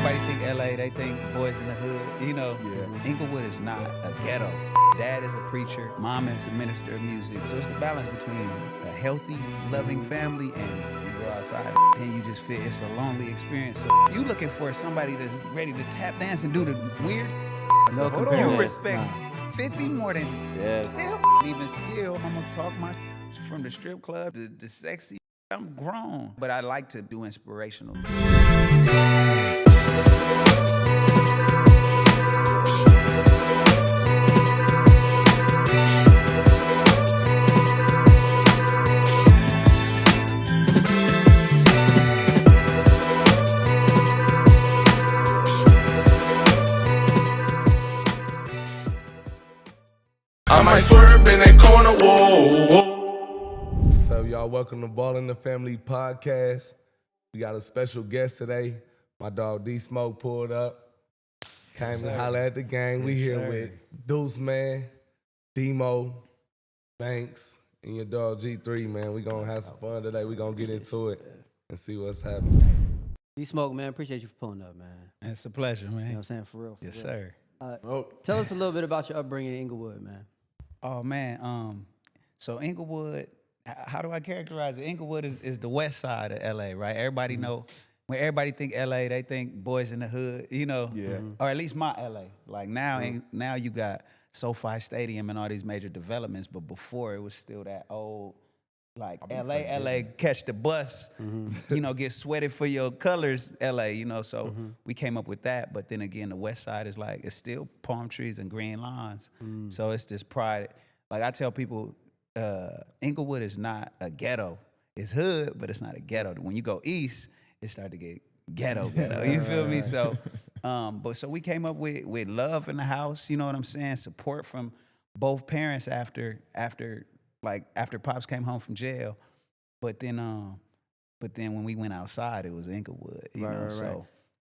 Everybody think LA, they think boys in the hood, you know. Yeah. Inglewood is not a ghetto. Dad is a preacher, mom is a minister of music. So it's the balance between a healthy, loving family and you go outside and you just feel it's a lonely experience. So if you looking for somebody that's ready to tap dance and do the weird, No you respect 50 more than 10. Even still, I'm gonna talk my from the strip club to the sexy. I'm grown, but I like to do inspirational. I might swerve in that corner, whoa, whoa. What's up, y'all? Welcome to Ball in the Family podcast. We got a special guest today. My dog D Smoke pulled up. Came to holler at the gang. We here with Deuce, man, Demo, Banks, and your dog G3, man. We gonna have some fun today. We gonna get into it and see what's happening. D Smoke, man, appreciate you for pulling up, man. It's a pleasure, man. You know what I'm saying? For real. Yes, sir. Tell us a little bit about your upbringing in Inglewood, man. Oh man, so Inglewood, how do I characterize it? Inglewood is the west side of LA, right? Everybody know, when everybody think LA, they think boys in the hood, you know? Yeah. Or at least my LA. Like now you got SoFi Stadium and all these major developments, but before it was still that old, like LA, catch the bus, you know, get sweated for your colors, LA, you know? So we came up with that, but then again, the west side is like, it's still palm trees and green lawns. So it's this pride. Like I tell people, Inglewood is not a ghetto. It's hood, but it's not a ghetto. When you go east, it started to get ghetto. You feel me? So, so we came up with love in the house. You know what I'm saying? Support from both parents after Pops came home from jail. But then when we went outside, it was Inglewood. You know, so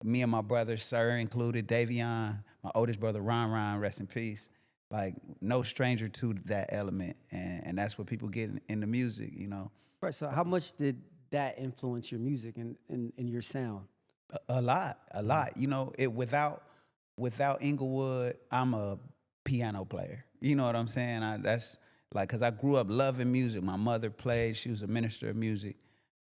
me and my brother, Sir, included Davion, my oldest brother, Ron, rest in peace. Like, no stranger to that element. And that's what people get in the music, you know. Right, so how much did that influence your music and your sound? A lot. You know, without Inglewood, I'm a piano player. You know what I'm saying? That's like, because I grew up loving music. My mother played. She was a minister of music.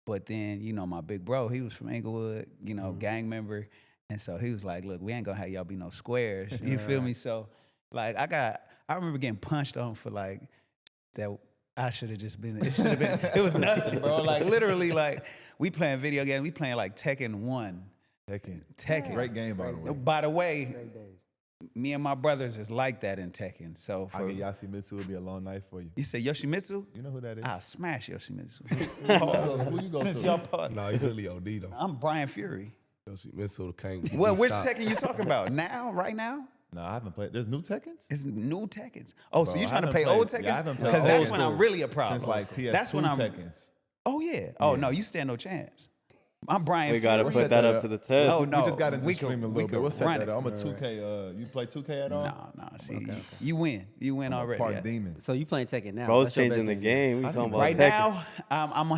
But then, you know, my big bro, he was from Inglewood, you know, gang member. And so he was like, look, we ain't going to have y'all be no squares. You feel me? So, like, I remember getting punched on for, like, that I should have just been, it was nothing, bro. Like, literally, like, we playing video games. We playing, like, Tekken 1. Tekken. Great game, by the way. By the way, me and my brothers is like that in Tekken. So I get Yoshimitsu, would be a long night for you. You say Yoshimitsu? You know who that is? I'll smash Yoshimitsu. Who you go Since to? y'all part. No, he's really OD though. I'm Brian Fury. Missile can't. Well, which Tekken you talking about? Now? Right now? No, I haven't played. There's new Tekkens? It's new Tekkens. Oh, so Bro, you I trying to haven't play played- old Tekkens? yeah, I haven't played Because old that's when school I'm really a problem. Since like PS2 That's when I'm Tekkens. Oh yeah. Oh no, you stand no chance. I'm Brian We Fury. gotta put that up to the test. Oh no, We just got into we streaming a could- little we bit. could We'll set run that it. up. I'm a 2K. You play 2K at all? No. See, you win. You win I'm a already. part yeah. demon. So you playing Tekken now? Bro's That's your changing best the game. We talking about Right Tekken. now, I'm gonna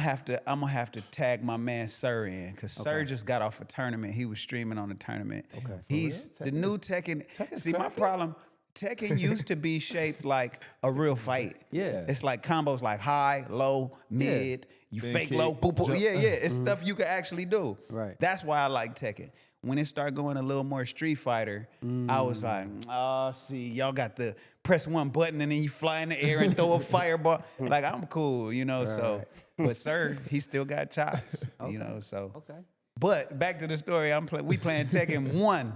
have to tag my man Sir in, because Sir just got off a tournament. He was streaming on the tournament. Okay, he's the new Tekken. See, my problem. Tekken used to be shaped like a real fight. Yeah. It's like combos like high, low, mid. You Spin fake kick, low, boop, boop. jump. Yeah. It's stuff you can actually do. Right. That's why I like Tekken. When it started going a little more Street Fighter, I was like, oh, see, y'all got the press one button and then you fly in the air and throw a fireball. Like, I'm cool, you know, so. But Sir, he still got chops, you know, so. Okay. But back to the story, we playing Tekken 1.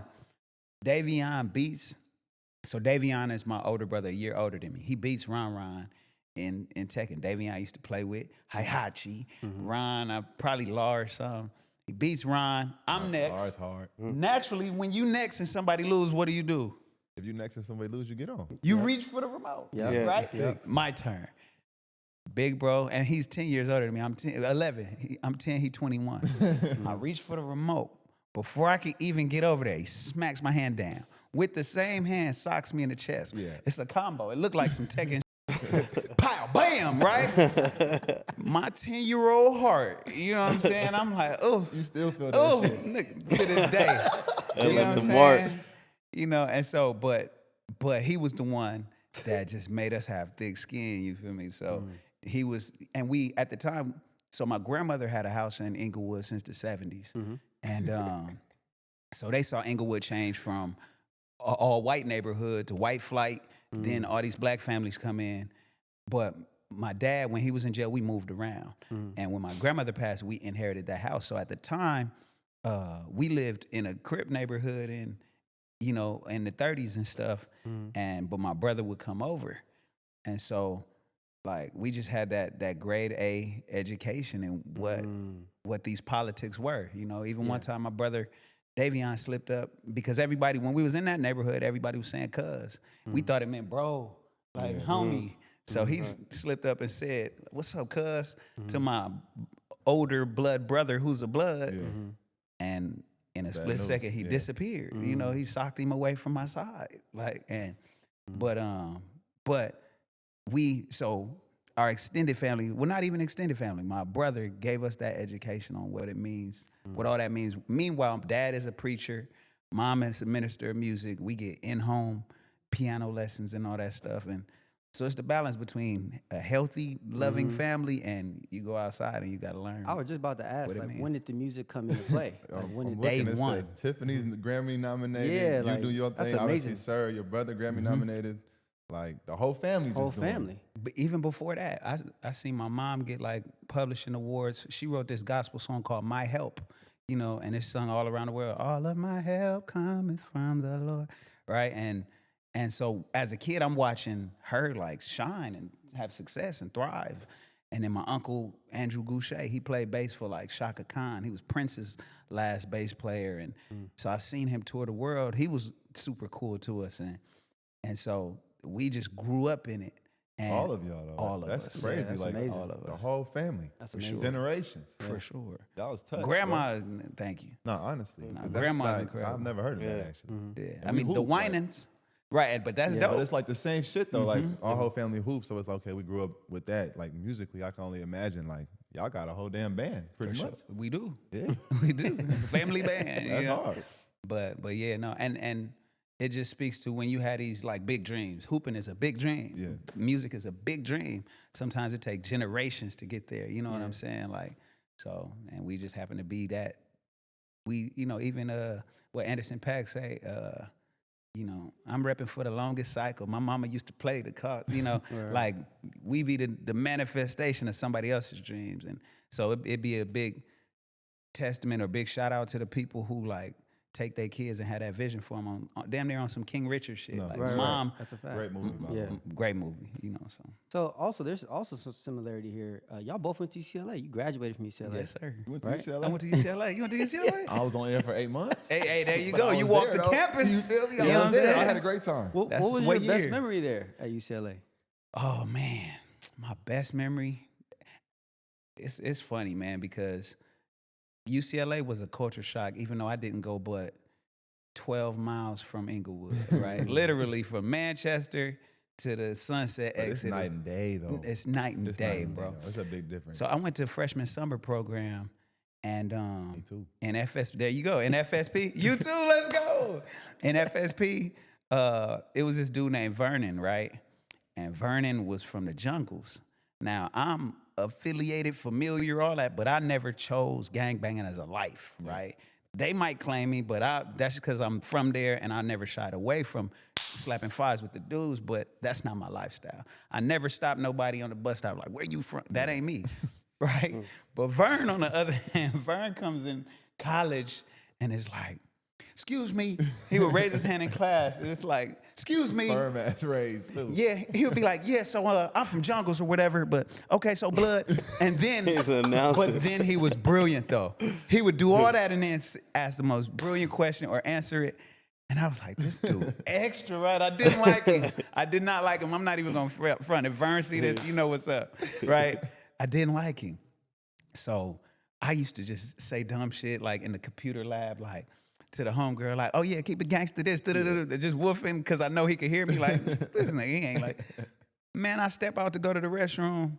Davion beats. So Davion is my older brother, a year older than me. He beats Ron in Tekken. Davion I used to play with. Hihachi. Ron, I probably large some. He beats Ron. I'm next. Ours hard. Naturally, when you next and somebody lose, what do? If you next and somebody lose, you get on. You reach for the remote, Yeah. right? My turn. Big bro, and he's 10 years older than me. I'm 11. I'm 10, he 21. I reach for the remote. Before I can even get over there, he smacks my hand down. With the same hand, socks me in the chest. Yeah. It's a combo. It looked like some Tekken. Pow, bam, right? My 10-year-old heart, you know what I'm saying? I'm like, oh. You still feel that Oh, shit. nigga, to this day. Hey, You know what let I'm the mark. saying? You know, and so, but he was the one that just made us have thick skin, you feel me? So he was, and we, at the time, so my grandmother had a house in Inglewood since the 70s. And so they saw Inglewood change from a all white neighborhood to white flight. Then all these black families come in. But my dad, when he was in jail, we moved around. And when my grandmother passed, we inherited that house. So at the time, we lived in a Crip neighborhood in, you know, in the 30s and stuff. But my brother would come over. And so, like, we just had that grade A education in what these politics were. You know, even one time my brother Davion slipped up because everybody, when we was in that neighborhood, everybody was saying cuz. We thought it meant bro, like homie. So he slipped up and said, "What's up, cuz?" to my older blood brother who's a blood. And in a split second, he disappeared. You know, he socked him away from my side. Like, and but we, so our extended family, well, not even extended family, my brother gave us that education on what it means, what all that means. Meanwhile, dad is a preacher, mom is a minister of music. We get in-home piano lessons and all that stuff. And so it's the balance between a healthy, loving family and you go outside and you got to learn. I was just about to ask, What it like, mean. when did the music come into play? Like, when I'm did Day looking, it one. says Tiffany's Grammy nominated. Yeah, you like, do your that's thing. Obviously, amazing. sir, your brother Grammy nominated. Like the whole family. whole just doing it. family? But even before that, I seen my mom get like publishing awards. She wrote this gospel song called My Help, you know, and it's sung all around the world. All of my help cometh from the Lord, right? And so as a kid, I'm watching her like shine and have success and thrive. And then my uncle, Andrew Goucher, he played bass for like Chaka Khan. He was Prince's last bass player. And so I've seen him tour the world. He was super cool to us. And so we just grew up in it. And All of y'all though. All of that's us. crazy. Yeah, that's like amazing. All of the us. whole family. That's For amazing. Generations. For sure. That was tough. Grandma, thank you. No, honestly. 'cause that's grandma's like, incredible. I've never heard of that actually. Yeah. And I we mean, the hoop, like- Winans, right, but that's But dope. it's like the same shit though. Like our whole family hoops, so it's okay. We grew up with that. Like musically, I can only imagine. Like y'all got a whole damn band, pretty much. We do. Yeah, We do. Family band. that's you know? hard. But yeah, no, and it just speaks to when you had these like big dreams. Hooping is a big dream. Yeah. Music is a big dream. Sometimes it takes generations to get there. You know what I'm saying? Like, so, and we just happen to be that. We, you know, even what Anderson .Paak say, you know, I'm repping for the longest cycle. My mama used to play the cards, you know, like we be the manifestation of somebody else's dreams. And so it'd be a big testament or big shout out to the people who like take their kids and have that vision for them on damn near on some King Richard shit. No, like Right, right. mom, That's a fact. Great movie. By the Yeah. way. great movie, you know, so. So also, there's also some similarity here. Y'all both went to UCLA. You graduated from UCLA. Yes, sir. You went to Right. UCLA? I went to UCLA. You went to UCLA? I was only there for 8 months. Hey, there you But go. I You was walked there, the though. campus. You feel me? You know I what I'm was there. saying? I had a great time. What That's was what your best year? memory there at UCLA? Oh man, my best memory. It's funny, man, because UCLA was a culture shock, even though I didn't go but 12 miles from Inglewood, right? Literally from Manchester to the Sunset But it's exit. night and day though. It's night and It's day, night and bro. though. It's a big difference. So I went to a freshman summer program, and Me too. in FSP, there you go. In FSP, you too. Let's go. In FSP, it was this dude named Vernon, right? And Vernon was from the jungles. Now I'm affiliated, familiar, all that, but I never chose gangbanging as a life, right? They might claim me, but that's because I'm from there and I never shied away from slapping fives with the dudes, but that's not my lifestyle. I never stopped nobody on the bus stop like, where you from? That ain't me, right? But Vern, on the other hand, Vern comes in college and is like, excuse me. He would raise his hand in class and it's like, excuse me. Firm ass raised too. Yeah, he would be like, yeah, so I'm from jungles or whatever, but okay, so blood. And then, He's an announcer. but then he was brilliant though. He would do all that and then ask the most brilliant question or answer it. And I was like, this dude extra, right? I didn't like him. I did not like him. I'm not even going to front. If Vern see this, you know what's up, right? I didn't like him. So I used to just say dumb shit like in the computer lab, like, to the homegirl, like, oh yeah, keep it gangster this, just woofing, because I know he could hear me like, this nigga, he ain't like, man, I step out to go to the restroom,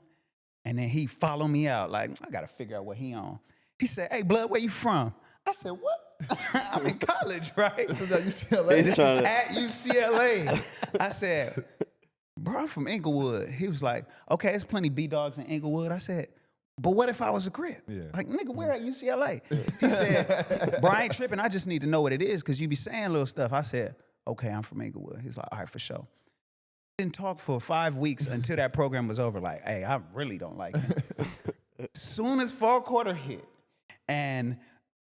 and then he follow me out, like, I gotta figure out what he on. He said, hey, blood, where you from? I said, what? I'm in college, right? This is at UCLA. He's This is trying to- at UCLA. I said, bro, I'm from Inglewood. He was like, okay, there's plenty B-Dogs in Inglewood. I said, but what if I was a Crip? Yeah. Like, nigga, we're at UCLA. He said, bro, I ain't tripping. I just need to know what it is because you be saying little stuff. I said, okay, I'm from Inglewood. He's like, all right, for sure. Didn't talk for 5 weeks until that program was over. Like, hey, I really don't like him. Soon as fall quarter hit and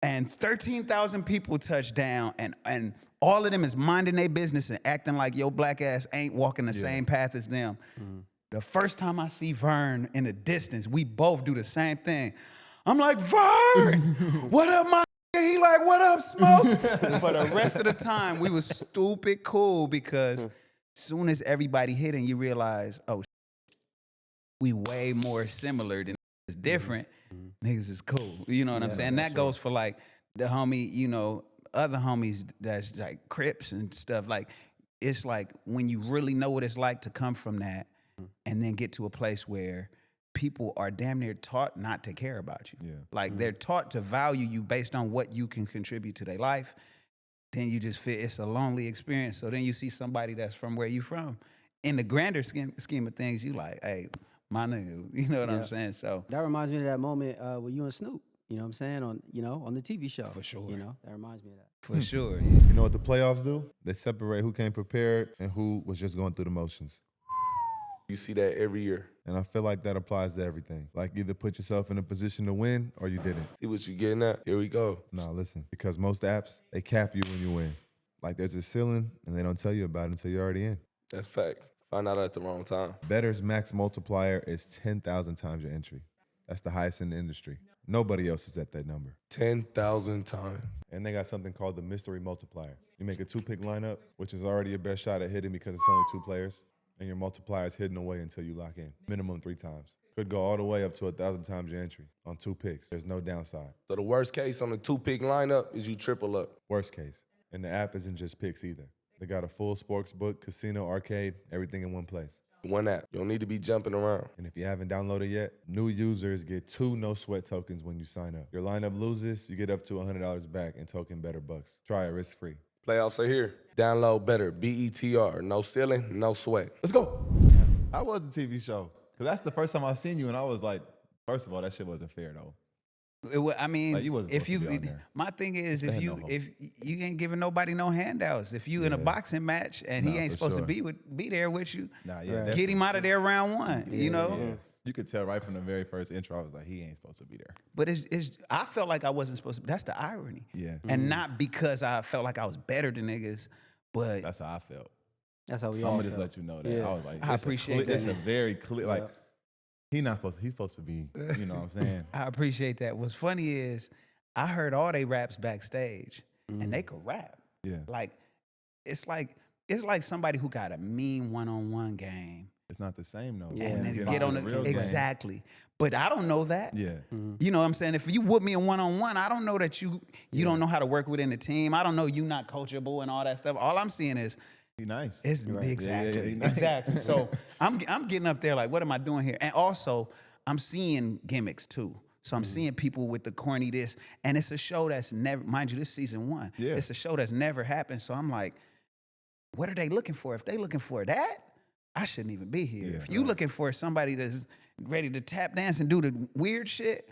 13,000 people touched down and all of them is minding their business and acting like your black ass ain't walking the same path as them. The first time I see Vern in the distance, we both do the same thing. I'm like, Vern, what up, my nigga? He like, what up, Smoke? For the rest of the time, we was stupid cool because soon as everybody hit and you realize, oh, we way more similar than it's different, niggas is cool. You know what I'm saying? That goes for like the homie, you know, other homies that's like Crips and stuff. Like, it's like when you really know what it's like to come from that and then get to a place where people are damn near taught not to care about you. Yeah. Like they're taught to value you based on what you can contribute to their life. Then you just feel it's a lonely experience. So then you see somebody that's from where you from. In the grander scheme of things, you like, hey, my nigga, you know what I'm saying? So That reminds me of that moment with you and Snoop. You know what I'm saying? On the TV show. For sure. You know, that reminds me of that. for sure. You know what the playoffs do? They separate who came prepared and who was just going through the motions. You see that every year. And I feel like that applies to everything. Like either put yourself in a position to win or you didn't. See what you getting at? Here we go. Nah, listen, because most apps, they cap you when you win. Like there's a ceiling and they don't tell you about it until you're already in. That's facts. Find out at the wrong time. Better's max multiplier is 10,000 times your entry. That's the highest in the industry. Nobody else is at that number. 10,000 times. And they got something called the mystery multiplier. You make a 2-pick lineup, which is already your best shot at hitting because it's only 2 players, and your multiplier is hidden away until you lock in. Minimum 3 times. Could go all the way up to 1,000 times your entry on 2 picks. There's no downside. So the worst case on the 2-pick lineup is you triple up. Worst case. And the app isn't just picks either. They got a full sports book, casino, arcade, everything in one place. One app. You don't need to be jumping around. And if you haven't downloaded yet, new users get 2 no-sweat tokens when you sign up. Your lineup loses, you get up to $100 back in token Betr bucks. Try it risk-free. Playoffs are here. Download Betr. BETR. No ceiling, no sweat. Let's go. How was the TV show? Because that's the first time I seen you, and I was like, first of all, that shit wasn't fair, though. I mean, Like, you wasn't if supposed you, to be on there. my thing is, Stand if no hope. you ain't giving nobody no handouts, if you in a boxing match and he Nah, ain't for supposed sure. to be there with you, Nah, get him out of there round 1. You know. Yeah. You could tell right from the very first intro, I was like, he ain't supposed to be there. But it's I felt like I wasn't supposed to. That's the irony. Yeah. And not because I felt like I was better than niggas, but That's how I felt. That's how we I'm all gonna just felt. let you know that. Yeah. I was like, I it's appreciate that. It's a very clear, like, he's supposed to be, you know what I'm saying? I appreciate that. What's funny is I heard all they raps backstage, and they could rap. Yeah. Like it's like somebody who got a mean one-on-one game. It's not the same, though. Yeah. And When you then get on into the real game. exactly. But I don't know that. Yeah. You know what I'm saying? If you whoop me in one-on-one, I don't know that you don't know how to work within the team. I don't know you not coachable and all that stuff. All I'm seeing is He nice. it's Yeah, exactly, he nice. exactly. So I'm getting up there like, what am I doing here? And also, I'm seeing gimmicks too. So I'm seeing people with the corny this, and it's a show that's never, mind you, this season 1. Yeah. It's a show that's never happened. So I'm like, what are they looking for? If they looking for that, I shouldn't even be here. Yeah, if you looking for somebody that's ready to tap dance and do the weird shit,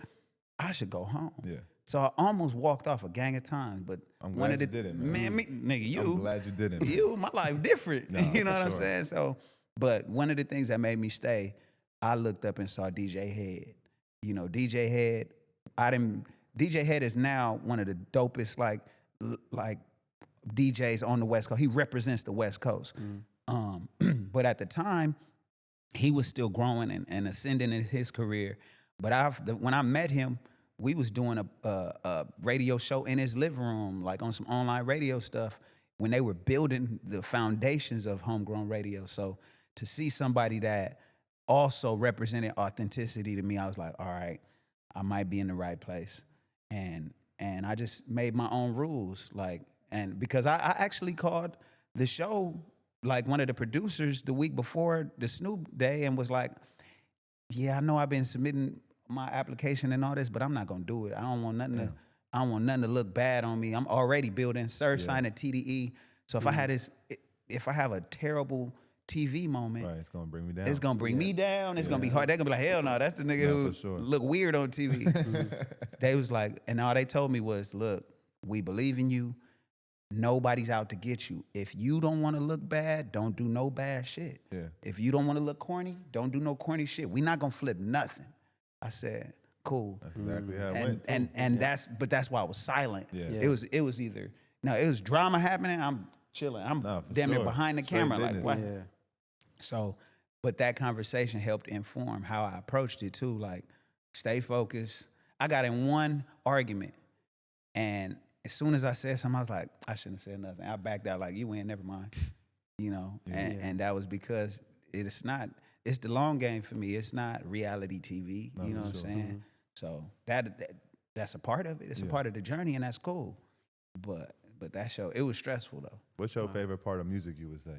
I should go home. Yeah. So I almost walked off a gang of times, but I'm one glad of the you did it, man. nigga, you. I'm glad you didn't. man. You, my life different. Nah, you know for what I'm sure. saying? So, but one of the things that made me stay, I looked up and saw DJ Head. You know, DJ Head. DJ Head is now one of the dopest like DJs on the West Coast. He represents the West Coast. But at the time, he was still growing and ascending in his career. But when I met him, we was doing a radio show in his living room, like on some online radio stuff, when they were building the foundations of homegrown radio. So to see somebody that also represented authenticity to me, I was like, all right, I might be in the right place. And I just made my own rules, like, and because I actually called the show, like one of the producers the week before the Snoop day and was like, yeah, I know I've been submitting my application and all this, but I'm not gonna do it. I don't want nothing to, I don't want nothing to look bad on me. I'm already building Surf signing TDE. So if I had if I have a terrible TV moment, Right, it's gonna bring me down. it's gonna bring me down. It's gonna be hard. They're gonna be like, hell no, that's the nigga who for sure. look weird on TV. They was like, and all they told me was, look, we believe in you. Nobody's out to get you. If you don't want to look bad, don't do no bad shit. Yeah. If you don't want to look corny, don't do no corny shit. We not gonna flip nothing. I said, cool. That's exactly how it went. And that's why I was silent. Yeah. It was either it was drama happening. I'm chilling. I'm Nah, for damn near sure. behind the Straight camera. Like business. what? Yeah. So, but that conversation helped inform how I approached it too. Like, stay focused. I got in one argument, and as soon as I said something, I was like, I shouldn't have said nothing. I backed out like, you win, never mind. You know, and that was because it's the long game for me. It's not reality TV. You know what I'm saying? So that's a part of it. It's a part of the journey, and that's cool. But that show, it was stressful though. What's your favorite part of music, you would say?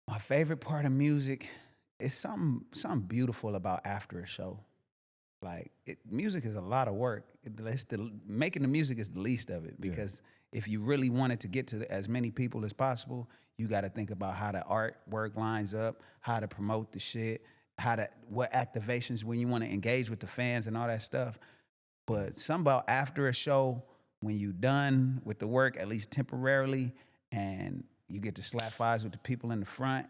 My favorite part of music is something beautiful about after a show. Like, music is a lot of work. Making the music is the least of it, because if you really wanted to get to as many people as possible, you got to think about how the artwork lines up, how to promote the shit, what activations when you want to engage with the fans and all that stuff. But something about after a show, when you done with the work, at least temporarily, and you get to slap fives with the people in the front,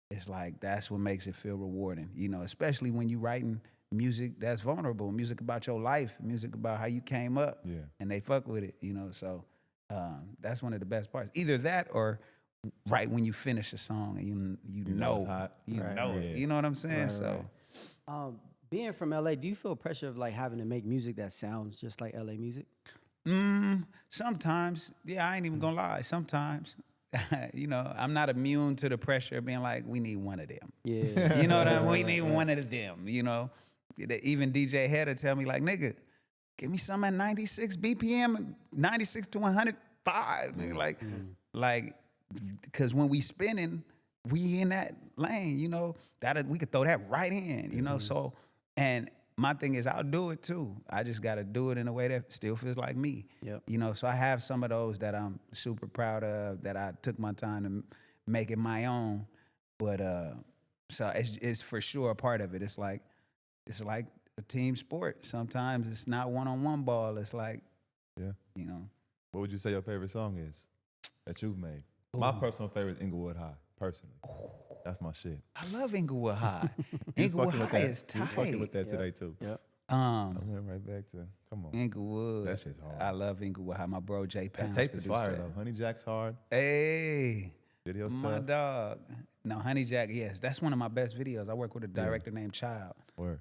it's like, that's what makes it feel rewarding, you know, especially when you writing music that's vulnerable, music about your life, music about how you came up, and they fuck with it, you know. So that's one of the best parts. Either that or right when you finish a song and you know it's hot. you Right. know it. You know what I'm saying? Being from LA, do you feel pressure of like having to make music that sounds just like LA music? Sometimes, yeah, I ain't even gonna lie. Sometimes, you know, I'm not immune to the pressure of being like, we need one of them. Yeah. You know what I mean? We need one of them, you know. Even DJ Header tell me like, nigga, give me some at 96 BPM, 96 to 105. Nigga. Like, because when we spinning, we in that lane, you know, that we could throw that right in, you know. So, and my thing is, I'll do it too. I just got to do it in a way that still feels like me. Yep. You know, so I have some of those that I'm super proud of, that I took my time to make it my own. But so it's for sure a part of it. It's like a team sport. Sometimes it's not one-on-one ball. It's like, you know. What would you say your favorite song is that you've made? My personal favorite is Inglewood High, personally. That's my shit. I love Inglewood High. He was Inglewood fucking with High that. is He was fucking with tight. that today too. Yep. I went right back to, come on. Inglewood. That shit's hard. I love Inglewood High. My bro Jay That Pounds tape is produced fire that. though. Honey Jack's hard. Hey, Video's my tough. dog. No, Honey Jack, yes. That's one of my best videos. I work with a director named Child. Word.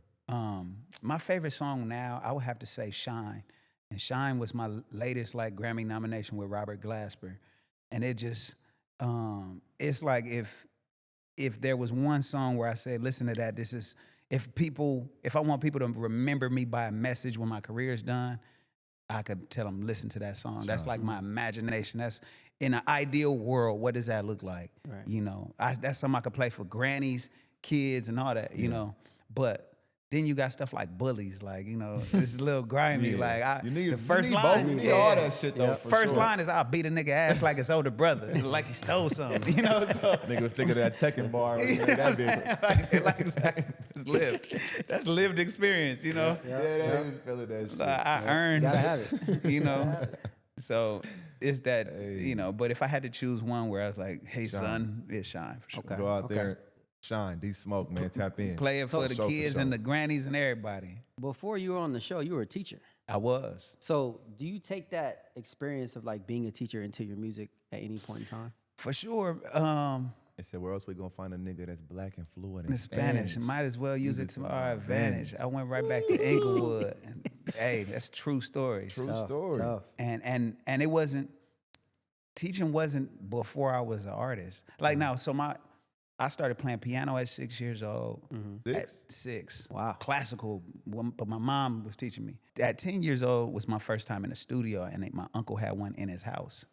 My favorite song now, I would have to say Shine. And Shine was my latest like Grammy nomination with Robert Glasper. And it just, it's like if there was one song where I said, listen to that, this is, if I want people to remember me by a message when my career is done, I could tell them, listen to that song. That's like my imagination. That's, in an ideal world, what does that look like? Right. You know, that's something I could play for grannies, kids, and all that, you know. But then you got stuff like Bullies, like, you know, it's a little grimy. Like, You need the first both. line, You need all that shit though. For first sure. line is, I'll beat a nigga ass like his older brother, like he stole something, you know? So, Nigga was thinking of that Tekken bar. you know what I'm saying? Like, it's lived. That's lived experience, you know? Yeah, they was feeling that shit. I earned, Gotta have it. you know? So it's that, you know, but if I had to choose one where I was like, hey, son, it's Shine for sure. Okay. Go out there, shine, D-Smoke, man, tap in. Play it for the Show kids show. and the grannies and everybody. Before you were on the show, you were a teacher. I was. So do you take that experience of like being a teacher into your music at any point in time? For sure. They said, where else we gonna find a nigga that's black and fluent In in Spanish. Might as well use it to our advantage. I went right back to Inglewood. And, hey, that's true stories. True story. Tough. And it wasn't, teaching wasn't before I was an artist. Like now, so I started playing piano at 6 years old. At 6. Wow. Classical, but my mom was teaching me. At 10 years old was my first time in a studio, and my uncle had one in his house.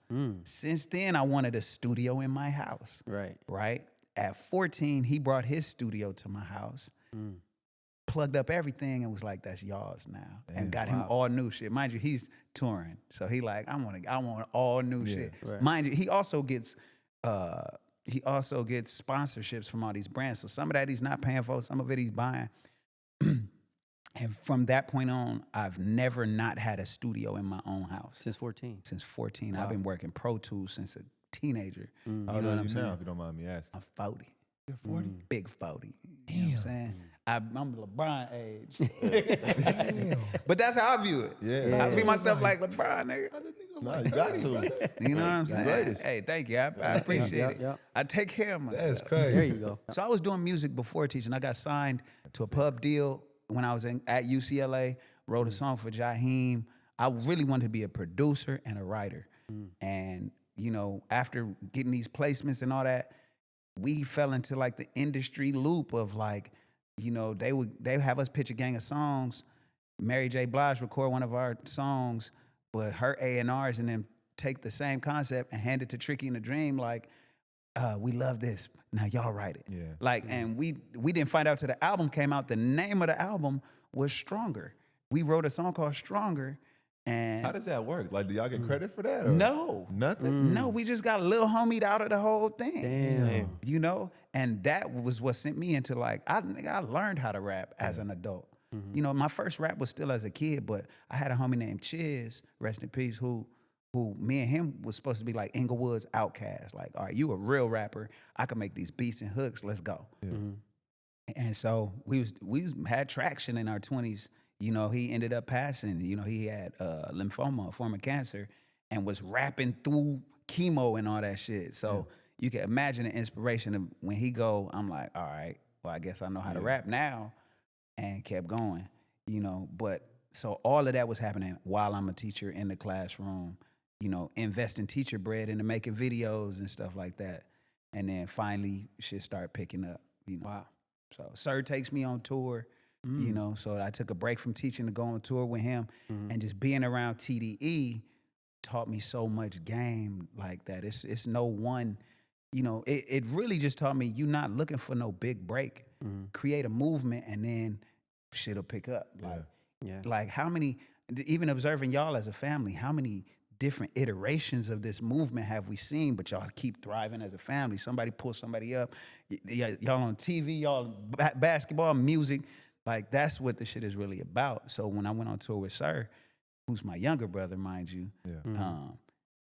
Since then, I wanted a studio in my house. Right. Right? At 14, he brought his studio to my house. plugged up everything and was like, that's y'all's now. And got him all new shit. Mind you, he's touring. So he like, I want all new shit. Right. Mind you, he also gets sponsorships from all these brands. So some of that he's not paying for, some of it he's buying. And from that point on, I've never not had a studio in my own house. Since 14. Since 14. I've been working Pro Tools since a teenager. How You old know are what I'm you saying? now, if you don't mind me asking? I'm 40. You're 40? Big 40. You know what I'm saying? I'm LeBron age. But that's how I view it. Yeah. I view myself like LeBron, nigga. No, you got to. You know what I'm saying? greatest. Hey, thank you. I appreciate it. Yep. I take care of myself. That's crazy. There you go. So I was doing music before teaching. I got signed to a pub deal when I was at UCLA, wrote a song for Jaheim. I really wanted to be a producer and a writer. And, you know, after getting these placements and all that, we fell into like the industry loop of like, you know, they would have us pitch a gang of songs. Mary J. Blige record one of our songs, but her A&Rs and then take the same concept and hand it to Tricky and the Dream like, we love this. Now y'all write it. Yeah. Like, and we didn't find out till the album came out. The name of the album was Stronger. We wrote a song called Stronger. And How does that work? Like, do y'all get credit for that? Or no. Nothing? No, we just got a little homied out of the whole thing. Damn. You know? And that was what sent me into like, I learned how to rap as an adult. You know, my first rap was still as a kid, but I had a homie named Chiz, rest in peace, who me and him was supposed to be like Inglewood's outcast. Like, all right, you a real rapper. I can make these beats and hooks. Let's go. And so we had traction in our 20s. You know, he ended up passing. You know, he had lymphoma, a form of cancer, and was rapping through chemo and all that shit. So you can imagine the inspiration of when he go, I'm like, all right, well, I guess I know how to rap now, and kept going, you know. But so all of that was happening while I'm a teacher in the classroom, you know, investing teacher bread into making videos and stuff like that. And then finally shit started picking up, you know. Wow. So Sir takes me on tour, you know, so I took a break from teaching to go on tour with him. And just being around TDE taught me so much game like that. It's no one, you know, it really just taught me you're not looking for no big break. Create a movement and then shit'll pick up. Like how many, even observing y'all as a family, how many different iterations of this movement have we seen, but y'all keep thriving as a family. Somebody pulls somebody up. Y'all on TV, y'all basketball, music. Like that's what the shit is really about. So when I went on tour with Sir, who's my younger brother, mind you,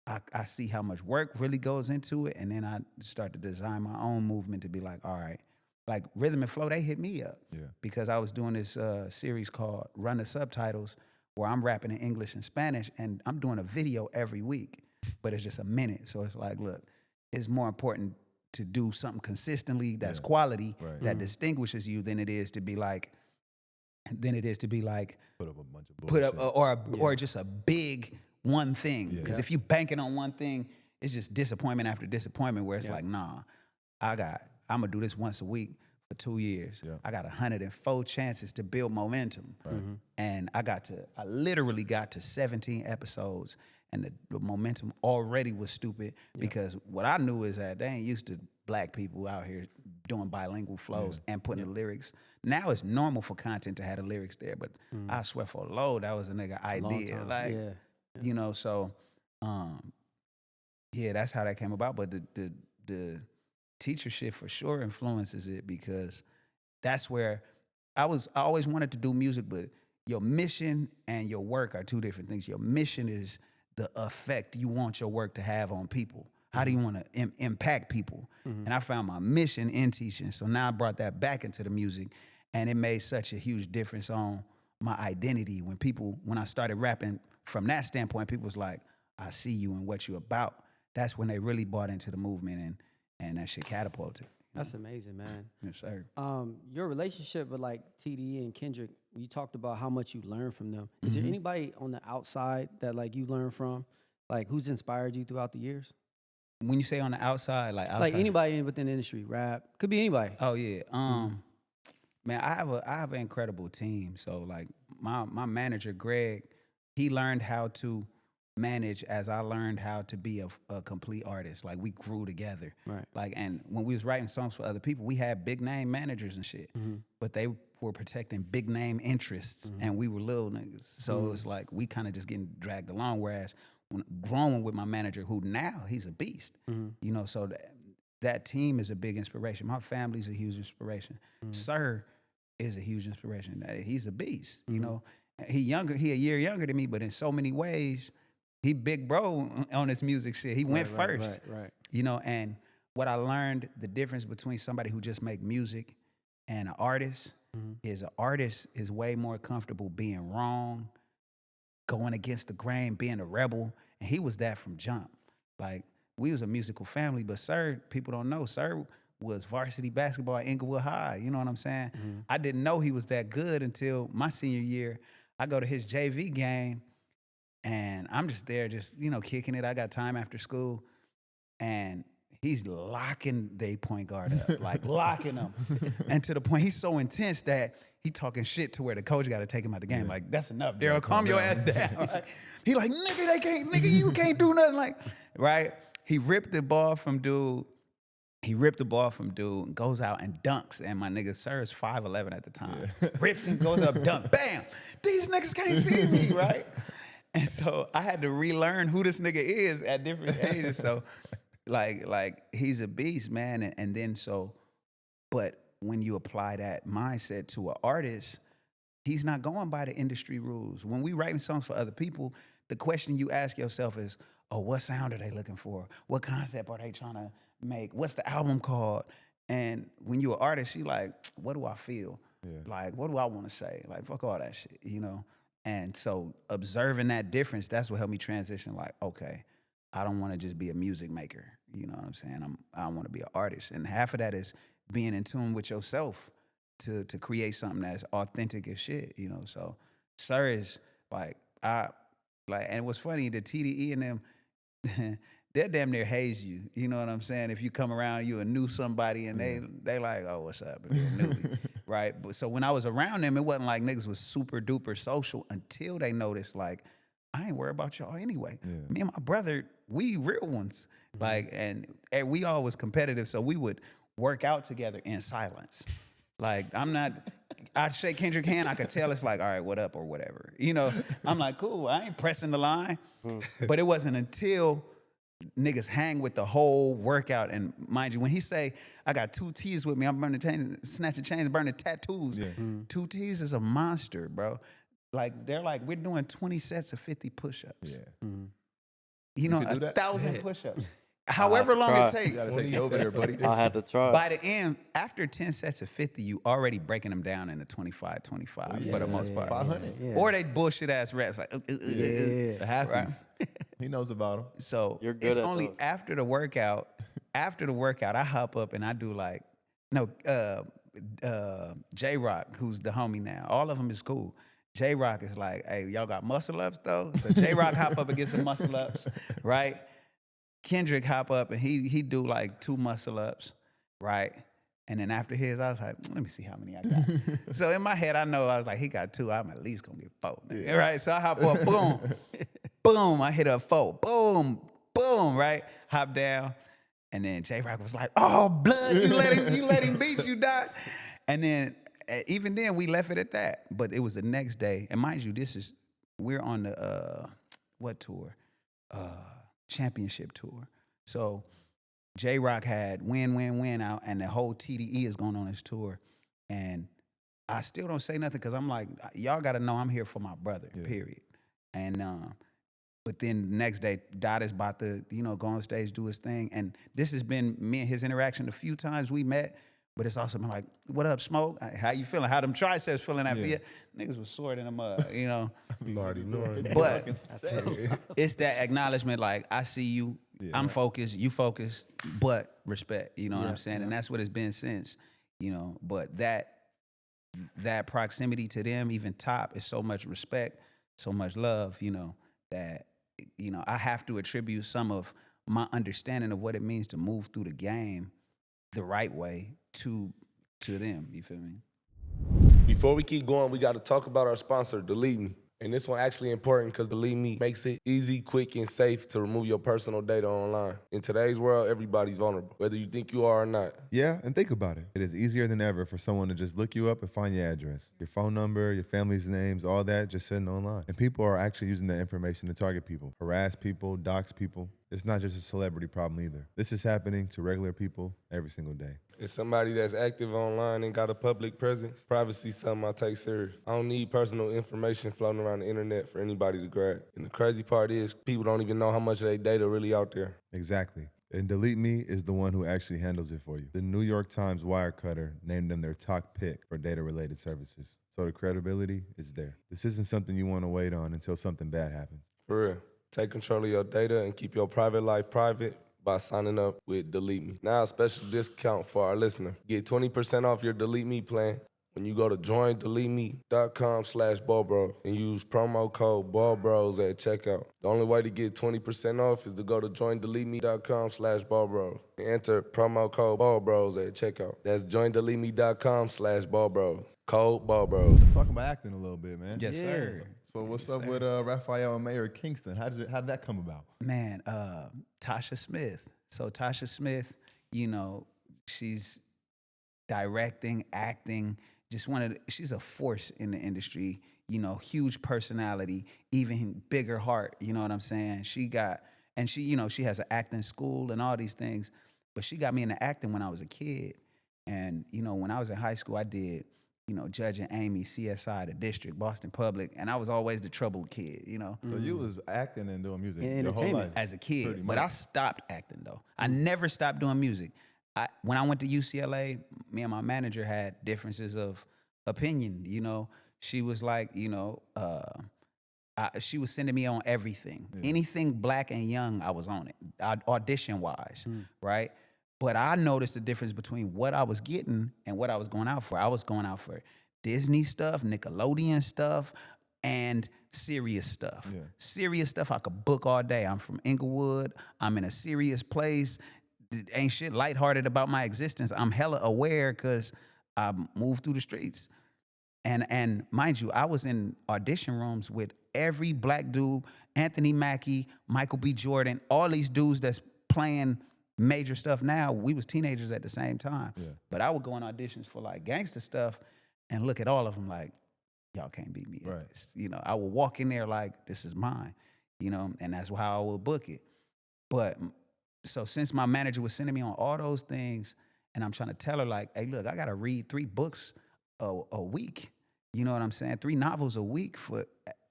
I see how much work really goes into it. And then I start to design my own movement to be like, all right, like Rhythm and Flow, they hit me up because I was doing this series called Run the Subtitles, where I'm rapping in English and Spanish, and I'm doing a video every week, but it's just a minute. So it's like, look, it's more important to do something consistently that's quality, that distinguishes you than it is to be like, Put up a bunch of bullshit. or just a big one thing. Because if you banking on one thing, it's just disappointment after disappointment where it's like, nah, I'm gonna do this once a week for 2 years. I got 104 chances to build momentum. And I literally got to 17 episodes, and the momentum already was stupid because what I knew is that they ain't used to black people out here doing bilingual flows and putting the lyrics. Now it's normal for content to have the lyrics there, but I swear for a low, that was a nigga idea. Like, you know, so that's how that came about. But the teacher shit for sure influences it because that's where I always wanted to do music, but your mission and your work are two different things. Your mission is the effect you want your work to have on people. How do you want to impact people? And I found my mission in teaching. So now I brought that back into the music, and it made such a huge difference on my identity. When I started rapping from that standpoint, people was like, I see you and what you about. That's when they really bought into the movement, and that shit catapulted. That's amazing, man. Yes, sir. Your relationship with like TDE and Kendrick, you talked about how much you learned from them. Is there anybody on the outside that like you learned from? Like who's inspired you throughout the years? When you say on the outside, like outside, Like anybody within the industry, rap, could be anybody. Oh yeah. Man, I have an incredible team. So like my manager Greg, he learned how to manage as I learned how to be a complete artist. Like we grew together. Right. Like, and when we was writing songs for other people, we had big name managers and shit, but they were protecting big name interests, and we were little niggas. So it's like we kind of just getting dragged along. Whereas when growing with my manager, who now he's a beast, you know. So that team is a big inspiration. My family's a huge inspiration. Sir is a huge inspiration. He's a beast, you know. He a year younger than me, but in so many ways, he big bro on this music shit. He went first, Right. you know. And what I learned, the difference between somebody who just make music and an artist is an artist is way more comfortable being wrong, going against the grain, being a rebel. And he was that from jump. Like, we was a musical family, but Sir, people don't know, Sir was varsity basketball at Inglewood High. You know what I'm saying? I didn't know he was that good until my senior year. I go to his JV game, and I'm just there, you know, kicking it. I got time after school, and he's locking the point guard up, like locking him. And to the point, he's so intense that he talking shit to where the coach got to take him out the game. Like, that's enough, Daryl, calm your ass down. Right? He like, nigga, you can't do nothing. Like, right? He ripped the ball from dude. And goes out and dunks. And my nigga Sir is 5'11" at the time. Rips and goes up, dunk, bam. These niggas can't see me, right? And so I had to relearn who this nigga is at different ages. So like he's a beast, man. And then but when you apply that mindset to an artist, he's not going by the industry rules. When we writing songs for other people, the question you ask yourself is, oh, what sound are they looking for? What concept are they trying to make? What's the album called? And when you're an artist, you like, what do I feel? Like, what do I want to say? Like, fuck all that shit, you know? And so observing that difference, that's what helped me transition. Like, okay, I don't want to just be a music maker. You know what I'm saying? I want to be an artist. And half of that is being in tune with yourself to create something that's authentic as shit, you know? So Sir is and it was funny, the TDE and them, they'll damn near haze you. You know what I'm saying? If you come around, you knew somebody and they like, oh, what's up? If you're a newbie, right? But so when I was around them, it wasn't like niggas was super duper social until they noticed, like, I ain't worried about y'all anyway. Me and my brother, we real ones. Like, and we all was competitive, so we would work out together in silence. Like, I'd shake Kendrick hand, I could tell it's like, all right, what up or whatever. You know, I'm like, cool, I ain't pressing the line. But it wasn't until niggas hang with the whole workout, and mind you, when he say, I got 2 T's with me, I'm burning chains, snatching chains, burning tattoos. 2 T's is a monster, bro. Like, they're like, we're doing 20 sets of 50 push-ups. You know, 1,000 push-ups. However long it takes. You gotta take me over there, buddy. I had to try. By the end, after 10 sets of 50, you already breaking them down into 25 for the most part. 500. Or they bullshit ass reps like, The halfies. He knows about them. So You're good it's at only those. after the workout, I hop up and I do like, J-Rock, who's the homie now. All of them is cool. J-Rock is like, hey, y'all got muscle ups though? So J-Rock hop up and get some muscle ups, right? Kendrick hop up and he do like 2 muscle ups, right? And then after his, I was like, let me see how many I got. So in my head, I know, I was like, he got 2, I'm at least gonna get 4. Right? So I hop up, boom, boom, I hit up 4, boom, boom, right? Hop down. And then J-Rock was like, oh, blood, you let him beat you, Doc. And then even then we left it at that. But it was the next day. And mind you, we're on the, what tour? Championship tour. So J-Rock had win out, and the whole TDE is going on his tour. And I still don't say nothing because I'm like, y'all got to know I'm here for my brother, period. And but then the next day, Dot is about to, go on stage, do his thing. And this has been me and his interaction a few times we met, but it's also been like, what up, Smoke? How you feeling? How them triceps feeling after you? Niggas was sore in the mud, You already know it. But it's that acknowledgement, like, I see you, I'm focused, you focused, but respect, you know what I'm saying? And that's what it's been since, but that proximity to them, even top, is so much respect, so much love, that, I have to attribute some of my understanding of what it means to move through the game the right way to them, you feel me? Before we keep going, we got to talk about our sponsor, Delete Me. And this one actually important because, believe me, makes it easy, quick, and safe to remove your personal data online. In today's world, everybody's vulnerable, whether you think you are or not. Yeah, and think about it. It is easier than ever for someone to just look you up and find your address, your phone number, your family's names, all that just sitting online. And people are actually using that information to target people, harass people, dox people. It's not just a celebrity problem either. This is happening to regular people every single day. As somebody that's active online and got a public presence, privacy is something I take serious. I don't need personal information floating around the internet for anybody to grab. And the crazy part is people don't even know how much of their data really out there. Exactly. And Delete Me is the one who actually handles it for you. The New York Times Wirecutter named them their top pick for data-related services. So the credibility is there. This isn't something you want to wait on until something bad happens. For real. Take control of your data and keep your private life private by signing up with Delete Me. Now a special discount for our listener. Get 20% off your Delete Me plan when you go to joindeleteme.com/ballbros and use promo code ballbros at checkout. The only way to get 20% off is to go to joindeleteme.com/ballbros and enter promo code ballbros at checkout. That's joindeleteme.com/ballbros. Code ballbros. Let's talk about acting a little bit, man. Yes, sir. So what's up with Raphael and Mayor Kingston? How did that come about? Man, Tasha Smith. So Tasha Smith, you know, she's directing, acting, she's a force in the industry, you know, huge personality, even bigger heart, you know what I'm saying? She has an acting school and all these things, but she got me into acting when I was a kid. And, you know, when I was in high school, I did, you know, Judge and Amy, CSI, The District, Boston Public, and I was always the troubled kid, you know. So you was acting and doing music And your whole life? entertainment. As a kid, Pretty but much. I stopped acting though. I never stopped doing music. When I went to UCLA, me and my manager had differences of opinion. You know, she was like, you know, she was sending me on everything. Anything black and young, I was on it, audition wise, right? But I noticed the difference between what I was getting and what I was going out for. I was going out for Disney stuff, Nickelodeon stuff, and serious stuff. Yeah. Serious stuff I could book all day. I'm from Inglewood. I'm in a serious place. Ain't shit lighthearted about my existence. I'm hella aware because I moved through the streets. And mind you, I was in audition rooms with every black dude, Anthony Mackie, Michael B. Jordan, all these dudes that's playing major stuff now. We was teenagers at the same time. Yeah. But I would go on auditions for like gangster stuff and look at all of them like, y'all can't beat me at Right. this. You know, I would walk in there like, this is mine, you know, and that's how I would book it. But so since my manager was sending me on all those things, and I'm trying to tell her like, hey, look, I got to read 3 books a week. You know what I'm saying? 3 novels a week for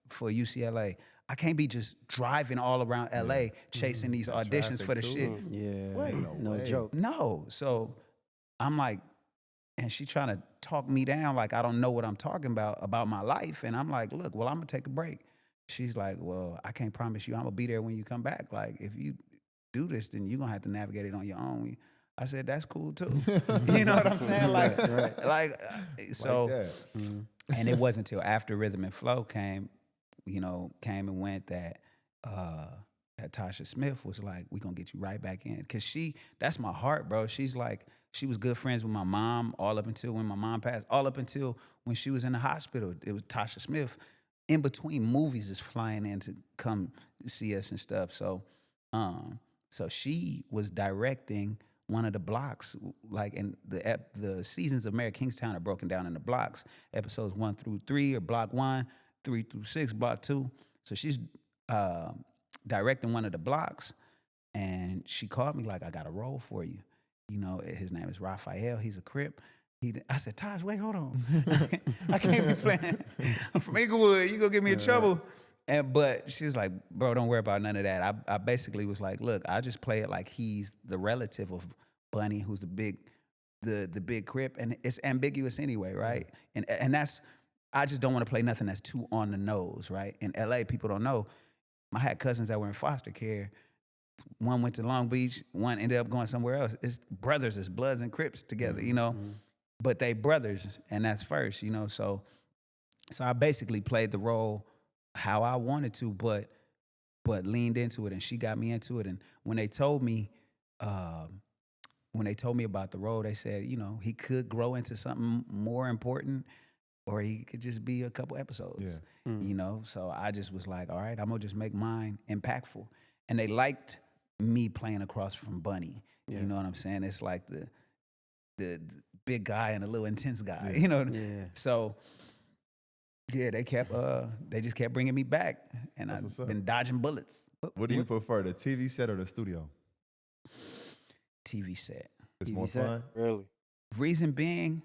UCLA. I can't be just driving all around LA chasing these auditions for the shit. Yeah. What? No way. joke. No. So I'm like, and she trying to talk me down like I don't know what I'm talking about my life. And I'm like, look, well, I'm gonna take a break. She's like, well, I can't promise you I'm gonna be there when you come back. Like, if you do this, then you're gonna have to navigate it on your own. I said, that's cool too. You know what I'm saying? Like, so, Like that. and it wasn't until after Rhythm and Flow came and went that Tasha Smith was like, we gonna get you right back in. Cause that's my heart, bro. She's like, she was good friends with my mom all up until when my mom passed, all up until when she was in the hospital. It was Tasha Smith in between movies is flying in to come see us and stuff. So, so she was directing one of the blocks, like in the seasons of Mayor Kingstown are broken down into blocks. Episodes 1 through 3 are block 1, 3 through 6, block 2. So she's directing one of the blocks, and she called me like, I got a role for you. You know, his name is Raphael. He's a Crip. I said, Taj, wait, hold on. I can't be playing. I'm from Inglewood. You gonna get me in trouble. But she was like, bro, don't worry about none of that. I basically was like, look, I just play it like he's the relative of Bunny, who's the big Crip, and it's ambiguous anyway, right? And that's, I just don't want to play nothing that's too on the nose, right? In LA, people don't know. I had cousins that were in foster care. One went to Long Beach, one ended up going somewhere else. It's brothers, it's Bloods and Crips together, you know? But they brothers, and that's first, you know? So I basically played the role how I wanted to, but leaned into it, and she got me into it. And when they told me about the role, they said, you know, he could grow into something more important, or he could just be a couple episodes. You know, so I just was like, all right, I'm gonna just make mine impactful. And they liked me playing across from Bunny. You know what I'm saying? It's like the big guy and a little intense guy. You know, so. Yeah, they just kept bringing me back, and I've been dodging bullets. What do you prefer, the TV set or the studio? TV set. It's TV more set? fun. Really? Reason being,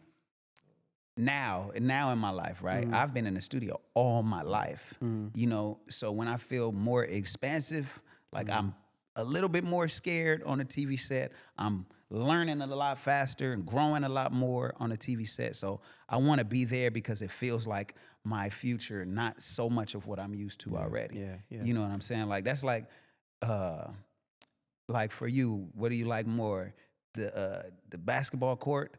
now in my life, right? I've been in the studio all my life, you know. So when I feel more expansive, like I'm a little bit more scared on a TV set, I'm learning a lot faster and growing a lot more on a TV set. So I want to be there because it feels like my future, not so much of what I'm used to already. You know what I'm saying? Like that's like for you, what do you like more? The basketball court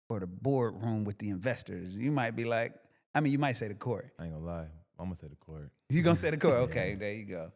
or the boardroom with the investors? You might be like, I mean, you might say the court. I ain't gonna lie. I'm gonna say the court. You gonna say the court? Okay, there you go.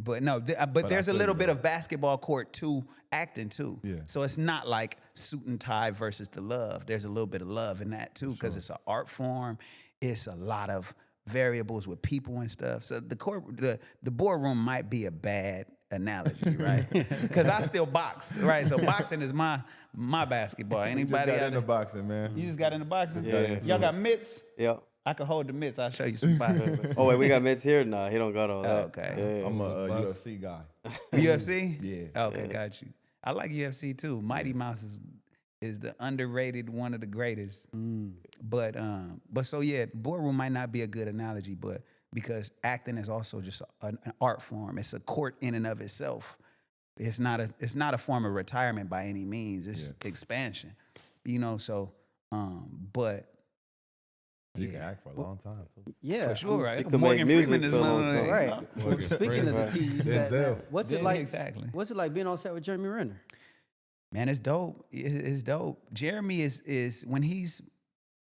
But no, but there's a feel little you, bit though. of basketball court to acting too. Yeah. So it's not like suit and tie versus the love. There's a little bit of love in that too because it's an art form. It's a lot of variables with people and stuff. So the boardroom might be a bad analogy, right? Because I still box, right? So boxing is my basketball. Anybody You just got out into there? boxing, man. You just got into boxing? Yeah. Y'all got mitts? Yeah. I can hold the mitts. I'll show you some boxing. Oh wait, we got mitts here? Nah, he don't got all that. Okay. Yeah. I'm a UFC guy. UFC? Yeah. Okay, got you. I like UFC too. Mighty Mouse is the underrated one of the greatest. But so yeah, boardroom might not be a good analogy, but because acting is also just an art form. It's a court in and of itself. It's not a form of retirement by any means. It's expansion. You know, so but You can act for a long time too. Yeah, for sure, right? could make Morgan music Freeman is for a long one of time. the- right. Morgan Speaking of the Freeman. TV set, man, Denzel. what's it Yeah, like? exactly. What's it like being on set with Jeremy Renner? Man, it's dope. It's dope. Jeremy is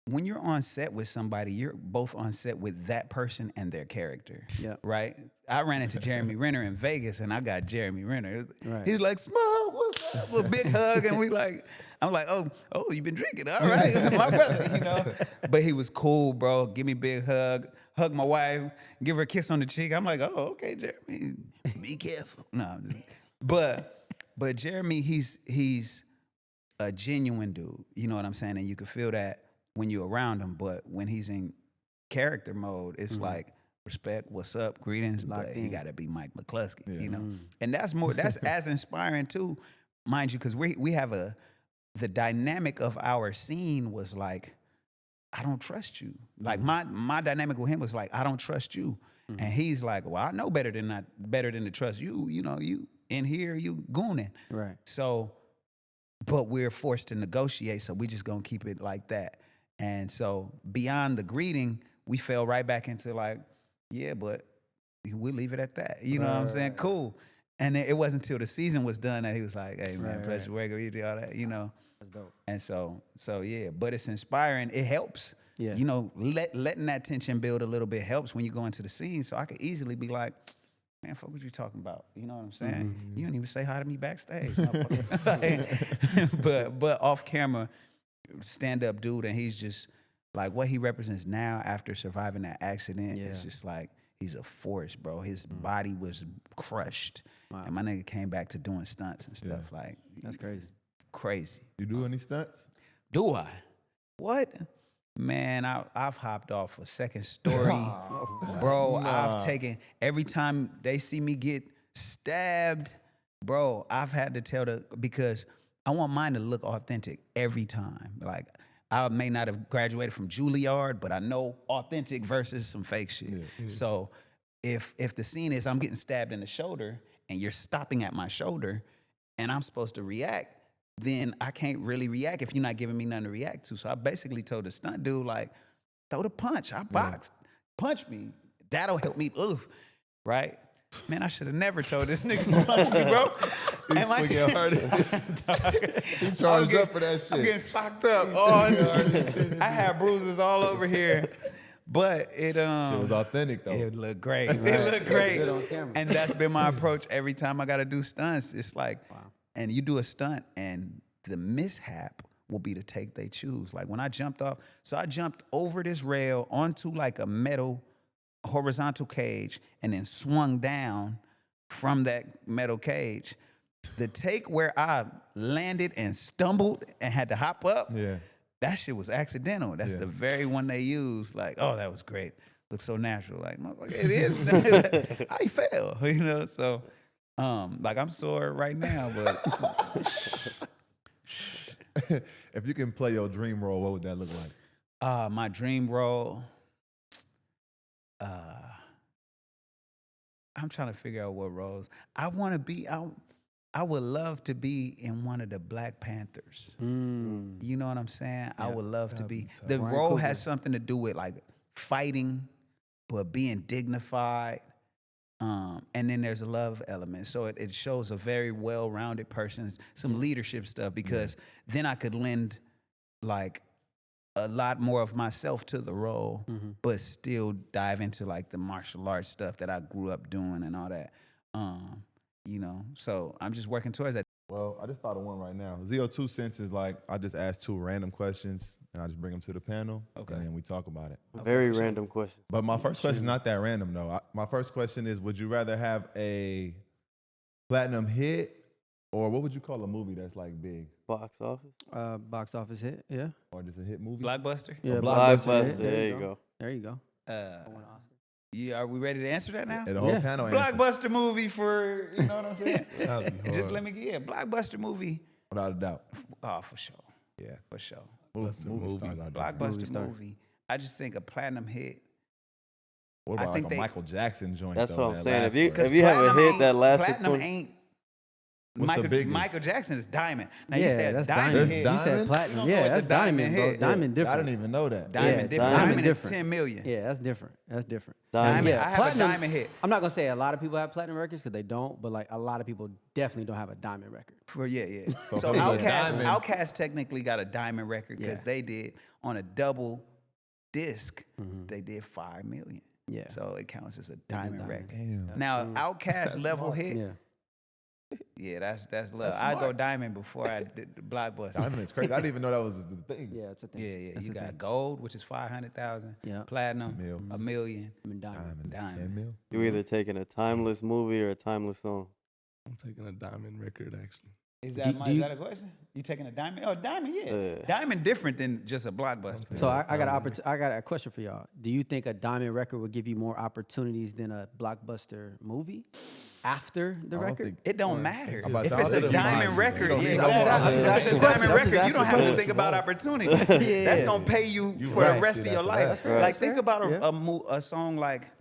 when you're on set with somebody, you're both on set with that person and their character. Yeah. Right? I ran into Jeremy Renner in Vegas and I got Jeremy Renner. Right. He's like, Smoke, what's up? A big hug. And I'm like, oh, you've been drinking. All right. My brother, you know. But he was cool, bro. Give me a big hug my wife, give her a kiss on the cheek. I'm like, oh, okay, Jeremy. Be careful. No, I'm just, but Jeremy, he's a genuine dude. You know what I'm saying? And you can feel that when you're around him. But when he's in character mode, it's like respect, what's up, greetings. But he got to be Mike McCluskey, you know. And that's as inspiring too, mind you, because we have the dynamic of our scene was like, I don't trust you. Like my dynamic with him was like, I don't trust you. And he's like, well, I know better than to trust you. You know, you in here, you gooning. Right. So, but we're forced to negotiate, so we just gonna keep it like that. And so beyond the greeting, we fell right back into like, yeah, but we'll leave it at that. You know what I'm saying? Cool. And it wasn't until the season was done that he was like, hey man, pleasure working with you, all that, you know. That's dope. And so yeah, but it's inspiring. It helps. Yeah. You know, letting that tension build a little bit helps when you go into the scene. So I could easily be like, man, fuck what you talking about. You know what I'm saying? You didn't even say hi to me backstage. but off camera, stand up dude, and he's just like what he represents now after surviving that accident. It's just like he's a force, bro. His body was crushed. Wow. And my nigga came back to doing stunts and stuff. Like That's crazy. Crazy. You do any stunts? Do I? What? Man, I've hopped off a second story. Bro, I've taken, every time they see me get stabbed, bro, I've had to tell because I want mine to look authentic every time. Like, I may not have graduated from Juilliard, but I know authentic versus some fake shit. So if the scene is I'm getting stabbed in the shoulder and you're stopping at my shoulder and I'm supposed to react, then I can't really react if you're not giving me nothing to react to. So I basically told the stunt dude, like, throw the punch. I boxed. Punch me. That'll help me. Oof. Right? Man, I should have never told this nigga to punch me, bro. He charged up for that shit. I'm getting socked up. I had bruises all over here. But it Shit was authentic though. It looked great. It looked great. Good on camera. And that's been my approach every time I gotta do stunts. It's like, and you do a stunt and the mishap will be the take they choose. Like when I jumped off, so I jumped over this rail onto like a metal horizontal cage and then swung down from that metal cage. The take where I landed and stumbled and had to hop up, that shit was accidental. That's the very one they used. Like, oh, that was great. Looks so natural. Like, motherfucker, it is. I fell, you know? So, like, I'm sore right now, but. If you can play your dream role, what would that look like? My dream role, I'm trying to figure out what roles. I want to be, I would love to be in one of the Black Panthers. You know what I'm saying? I would love to be. The Ryan role Coogler. has something to do with like fighting, but being dignified. And then there's a love element. So it shows a very well-rounded person, some leadership stuff, because then I could lend like a lot more of myself to the role, but still dive into like the martial arts stuff that I grew up doing and all that. You know, so I'm just working towards that. Well, I just thought of one right now. ZO2 Cents is like, I just ask 2 random questions, and I just bring them to the panel, and then we talk about it. Very random question. But my first question is not that random, though. My first question is, would you rather have a platinum hit, or what would you call a movie that's like big? Box office? Box office hit, yeah. Or just a hit movie? Blockbuster? Yeah, Blockbuster. hit. There you go. There you go. Yeah, are we ready to answer that now? And the whole panel answers. Blockbuster movie for, you know what I'm saying? That'd be Just hard. let me get Blockbuster movie. Without a doubt. Oh, for sure. Yeah. For sure. Movie movie. stars out there. Blockbuster movie. I just think a platinum hit. What I about think like a they- Michael Jackson joint? That's though, what I'm that saying. lasts If you- forever? if you have a Platinum hit that ain't- lasted Platinum 20 ain't. What's the biggest? Michael Jackson is diamond. Now you Yeah, said that's diamond diamond. hit. You said Diamond? platinum. You don't know Yeah, what that's the diamond diamond, bro. hit. Diamond I different. didn't even know that. Diamond different. diamond Diamond is different. 10 million. Yeah, that's different. That's different. Diamond. I have Platinum- a diamond hit. I'm not gonna say a lot of people have platinum records because they don't, but like a lot of people definitely don't have a diamond record. For yeah. So So if it's a Outkast, diamond- Outkast technically got a diamond record because Yeah. they did on a double disc. They did 5 million. Yeah. So it counts as a diamond record. Damn. Now Outkast level hit. Yeah. Yeah, that's love. That's I go smart. diamond before I did the Blockbuster. Diamond is crazy. I didn't even know that was the thing. Yeah, it's a thing. Yeah. That's You the got thing. gold, which is 500,000. Yeah. Platinum, Mil. $1 million. I mean, diamond. Diamond. Diamond. 10 mil. You either taking a timeless movie or a timeless song. I'm taking a diamond record, actually. Is Do- that, do is you- that a question? You taking a diamond? Oh, diamond, yeah. Yeah. Diamond different than just a Blockbuster. So I got a question for y'all. Do you think a diamond record would give you more opportunities than a blockbuster movie after the don't record? think- It don't matter. If If about to it's say, a it diamond reminds you. record, You don't yeah, need exactly. no If more. it's a I'm diamond just record, you asking don't have to questions. think about opportunities. Yeah. That's gonna pay you for right. the rest of Shit your after life. that. Like think about Yeah. a song like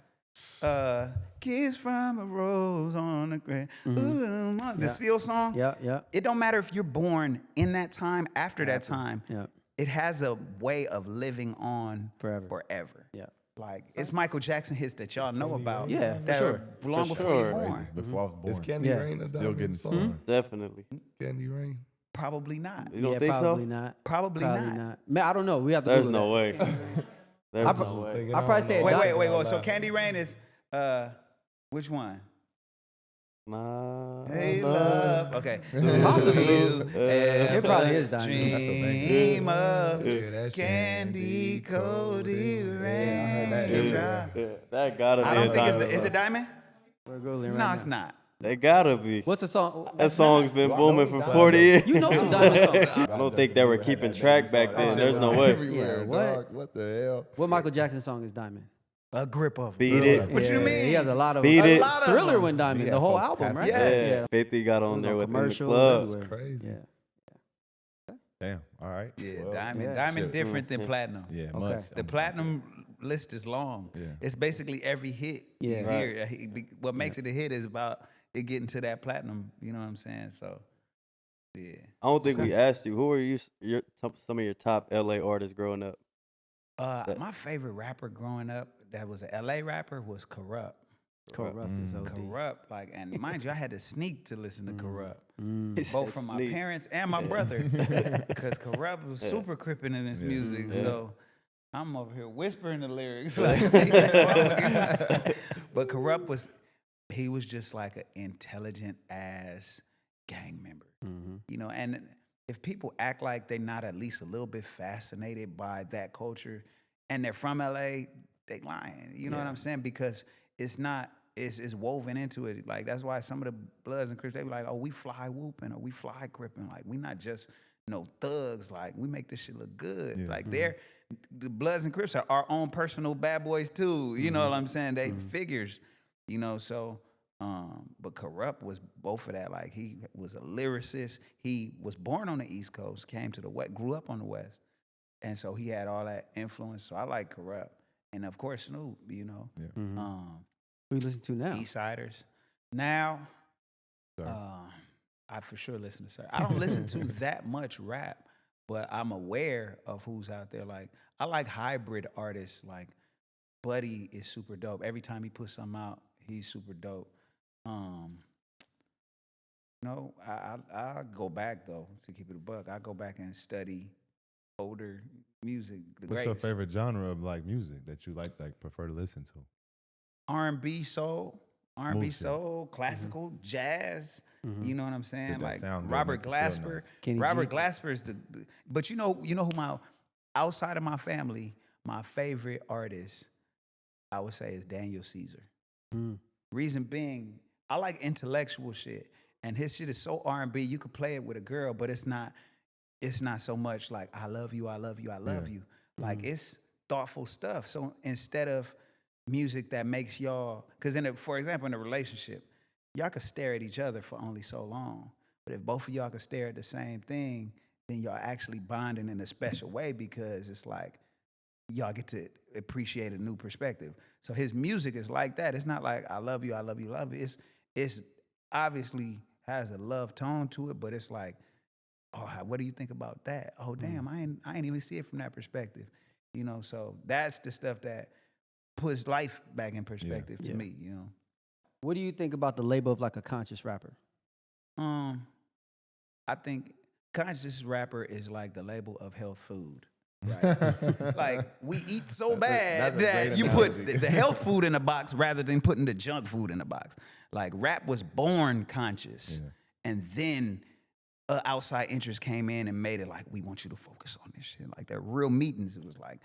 "Kiss from a Rose on the Grave." The Seal song. Yeah. It don't matter if you're born in that time, after that time. Yeah. It has a way of living on Forever. Yeah. Like it's Michael Jackson hits that y'all know about. Yeah, for that sure. are long For before you're sure. born. Before I was born. Is Candy Yeah. Rain a Still diamond getting song? song. Definitely. Candy Rain. Probably not. You don't yeah, think probably so? not. Probably not. Man, I don't know. We have to There's Google no that. way. There's I no was way. Thinking, I'll probably say don't know. Wait. So Candy Rain is which one? My Hey love. Okay. Possibly. You It probably is ever Diamond. That's a banger. dream of Yeah, that shit. candy coated rain. that. Yeah, that gotta be I don't a think diamond is it song. Diamond? We're Googling right No, now. it's not. It gotta be. What's the song? That song's been I booming know for Diamond. 40 years. You know some diamond songs. I don't think they were keeping track back then. There's no way. Everywhere, Yeah, what? dog. What the hell? What Michael Jackson song is Diamond? A grip of Beat it. What you Yeah, mean? He has a lot of Beat them. it. A lot of Thriller them. went Diamond, Yeah, the whole folks, album, right? Yes. Yeah. 50 got It on was there on within the commercials club. everywhere. Crazy. Yeah. Damn. All right. Yeah, Well, Diamond. yeah, Diamond shit. different than Platinum. Yeah, Okay. much. The Platinum list is long. Yeah. It's basically every hit Yeah. you hear. What makes it a hit is about it getting to that platinum. You know what I'm saying? So, yeah. I don't think we asked you. Who were some of your top LA artists growing up? My favorite rapper growing up that was an LA rapper was Corrupt. Corrupt is OD. Corrupt, like, and mind you, I had to sneak to listen to Corrupt, He said both from my sneak. parents and my brother, because Corrupt was super crippin' in his music. So I'm over here whispering the lyrics, like, but Corrupt was just like an intelligent ass gang member, you know, and if people act like they're not at least a little bit fascinated by that culture and they're from LA, they lying. You know what I'm saying? Because it's not, it's woven into it. Like, that's why some of the Bloods and Crips, they be like, oh, we fly whooping or we fly cripping. Like, we not just, thugs. Like, we make this shit look good. Yeah. Like, the Bloods and Crips are our own personal bad boys too. You know what I'm saying? They figures, so, but Corrupt was both of that. Like, he was a lyricist. He was born on the East Coast, came to the West, grew up on the West. And so he had all that influence. So I like Corrupt. And of course, Snoop, Yeah. Who you listen to now? Eastsiders. Now, Sorry. I for sure listen to Sir. I don't listen to that much rap, but I'm aware of who's out there. Like, I like hybrid artists. Like, Buddy is super dope. Every time he puts something out, he's super dope. I go back though, to keep it a buck. I go back and study older music. What's your favorite genre of like music that you like prefer to listen to? R&B, soul, Smooth shit. classical, jazz. You know what I'm saying? Did that Like sound good, Robert make you feel Glasper. nice. Kenny Robert G. Glasper is but you know who outside of my family, my favorite artist, I would say, is Daniel Caesar. Reason being, I like intellectual shit, and his shit is so R&B. You could play it with a girl, but it's not so much like I love you, I love you, I love you. Like, it's thoughtful stuff. So instead of music that makes y'all, because for example, in a relationship, y'all could stare at each other for only so long. But if both of y'all could stare at the same thing, then y'all actually bonding in a special way, because it's like y'all get to appreciate a new perspective. So his music is like that. It's not like I love you, I love you, love you. It's obviously has a love tone to it, but it's like, oh, what do you think about that? Oh, damn, I ain't even see it from that perspective. So that's the stuff that puts life back in perspective to me, What do you think about the label of like a conscious rapper? I think conscious rapper is like the label of health food. Right. Like, we eat so bad that's a great that you put analogy. the health food in a box rather than putting the junk food in a box. Like, rap was born conscious, and then outside interest came in and made it like, we want you to focus on this shit. Like, their real meetings, it was like,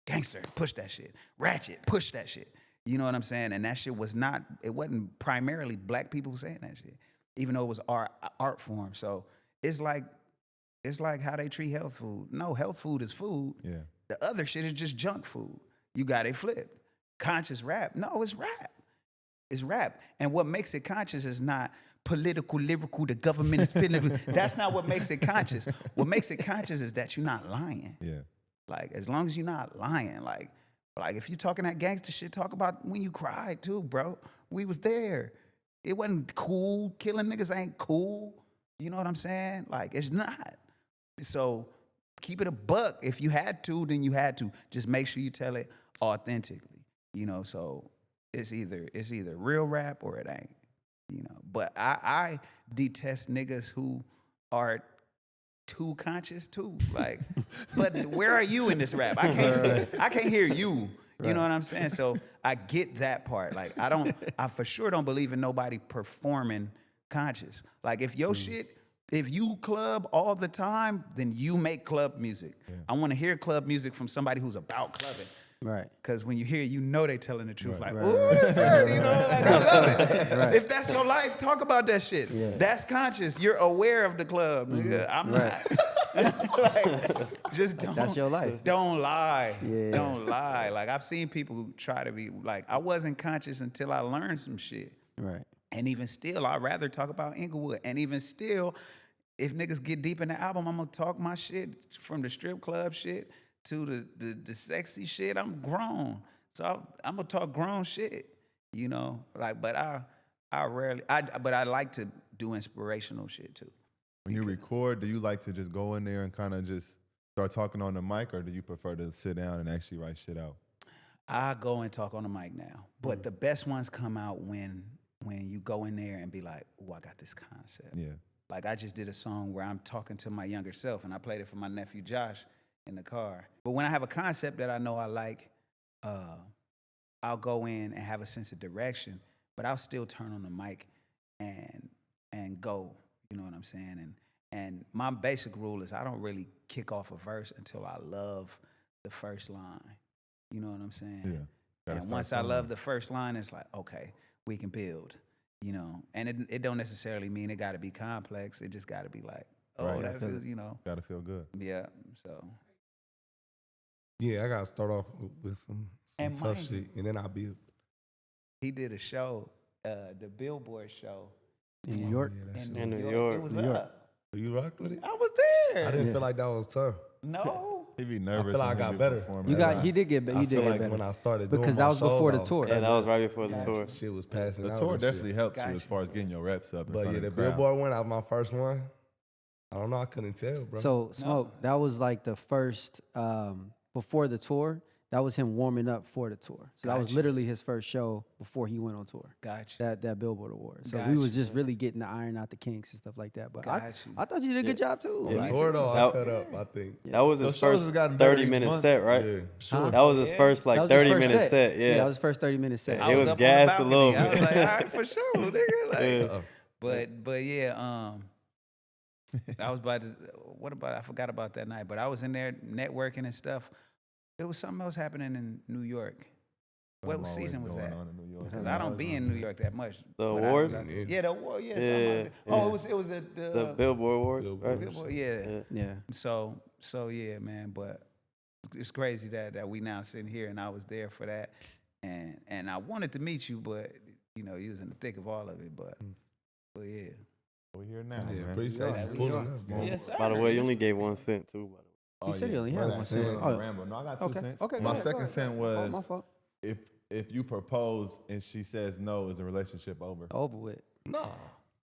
gangster, push that shit. Ratchet, push that shit. You know what I'm saying? And that shit it wasn't primarily black people saying that shit, even though it was art form. So it's like how they treat health food. No, health food is food. Yeah. The other shit is just junk food. You got it flipped. Conscious rap. No, it's rap. It's rap. And what makes it conscious is not political, lyrical, the government is spinning. That's not what makes it conscious. What makes it conscious is that you're not lying. Yeah. Like, as long as you're not lying, like if you talking that gangster shit, talk about when you cried too, bro. We was there. It wasn't cool. Killing niggas ain't cool. You know what I'm saying? Like, it's not. So keep it a buck. If you had to, then you had to. Just make sure you tell it authentically. So it's either real rap or it ain't. But I detest niggas who are too conscious too. Like, but where are you in this rap? I can't hear you. You know what I'm saying? So I get that part. Like, I for sure don't believe in nobody performing conscious. Like, if your shit, if you club all the time, then you make club music. I want to hear club music from somebody who's about clubbing. Right. Because when you hear it, they telling the truth. Like, right, ooh, that's good, like, I love it. If that's your life, talk about that shit. Yeah. That's conscious. You're aware of the club, nigga. I'm not. Like, just don't. That's your life. Don't lie. Yeah. Don't lie. Like, I've seen people who try to be like, I wasn't conscious until I learned some shit. Right. And even still, I'd rather talk about Inglewood. And even still, if niggas get deep in the album, I'm gonna talk my shit from the strip club shit to the sexy shit. I'm grown, so I'm gonna talk grown shit. Like, but I like to do inspirational shit too. When you record, do you like to just go in there and kind of just start talking on the mic, or do you prefer to sit down and actually write shit out? I go and talk on the mic now, but the best ones come out when you go in there and be like, "Oh, I got this concept." Yeah. Like, I just did a song where I'm talking to my younger self, and I played it for my nephew Josh in the car. But when I have a concept that I know I like, I'll go in and have a sense of direction, but I'll still turn on the mic and go. You know what I'm saying? And my basic rule is I don't really kick off a verse until I love the first line. You know what I'm saying? Yeah. Gotta And start once I somewhere. love the first line, it's like, okay, we can build. You know, and it don't necessarily mean it got to be complex. It just got to be like, oh, Right. that feels, you know, Gotta feel good. yeah. So Yeah, I gotta start off with some And tough mind you- shit, and then I'll be. he did a show, the Billboard show In New York. Yeah, that shit. In New It York. was New York. up. You rocked with it? I was there. I didn't feel like that was tough. No. He be nervous. feel like when I he got be better. performing. You got. He did get. I You did feel get like better when I started doing because my that was before shows, the I was tour. Yeah, that was right before the tour. Shit was passing The out. tour and definitely shit. helps you Gotcha. as far as getting your reps up. In But front yeah, of the the crowd. Billboard one, out my first one. I don't know. I couldn't tell, bro. So Smoke, that was like the first before the tour. That was him warming up for the tour. So that was Gotcha. literally his first show before he went on tour. Gotcha. That Billboard Award. So we Gotcha. was just really getting to iron out the kinks and stuff like that. But Gotcha. I thought you did a good job too. On Like, tour though, I That- cut up. I think. That was his Those shows has first gotten better 30-minute each month. set, right? Yeah, Huh? That was his first that like was his first 30-minute set. Yeah. that was his first 30-minute set. I It was was up on the gassed a balcony. little I was bit. like, all right, for sure, nigga. Like, Yeah. Tough. But yeah, I was about to. What about? I forgot about that night. But I was in there networking and stuff. It was something else happening in New York. What Something always season was going that? on in New York. Because I don't be in New York that much. The But I awards? was- yeah, the award. Yeah. Yeah, something like that. yeah. Oh, it was the The Billboard Awards, Billboard. right? Billboard, yeah. Yeah. Yeah. So yeah, man. But it's crazy that we now sitting here and I was there for that, and I wanted to meet you, but you know, you was in the thick of all of it. But yeah. We're here now, Yeah, man. appreciate Yeah, you we pulling are. up, man. Yes, sir. By the way, you only gave 1 cent too. By the way. Oh, said he only had My one cent. cent. Oh. Rambo. No, I got 2 Okay. cents. Okay, go My ahead, go second ahead. cent Oh, my was fault. if you propose and she says no, is the relationship over? Over with. No,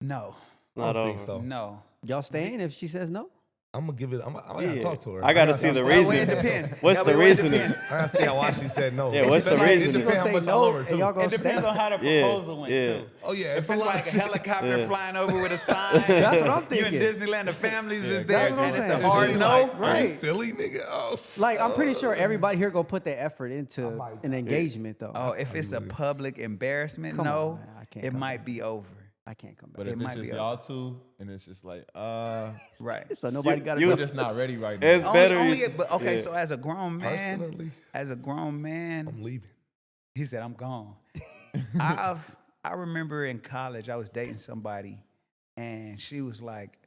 No. I Not don't think over. so. No. Y'all staying if she says no? I'm gonna give it. I gotta Yeah. talk to her. I gotta see the That way it reason. depends. What's That the way it reasoning? depends. I gotta see how why she said no. Yeah, what's the Especially- reasoning? It She depends how gonna much say I love no, her and too. y'all gonna It depends stay. on how the Yeah, proposal went yeah. too. Oh yeah, If it's like a helicopter Yeah. flying over with a sign, That's what I'm you in thinking. Disneyland, the families is That's there, what I'm and it's saying. a hard She no. like, Are you Right. silly nigga? Oh, Like, I'm pretty sure everybody here gonna put their effort into an engagement, though. Oh, if it's a public embarrassment, Come on, no, man. I can't it come might be over. I can't come back. But It if might it's just be y'all two and it's just like, Right. So nobody got to you're go. just not ready right now. It's better. Only, you- but okay, yeah. so as a grown man, personally, I'm leaving. he said, I'm gone. I remember in college, I was dating somebody, and she was like,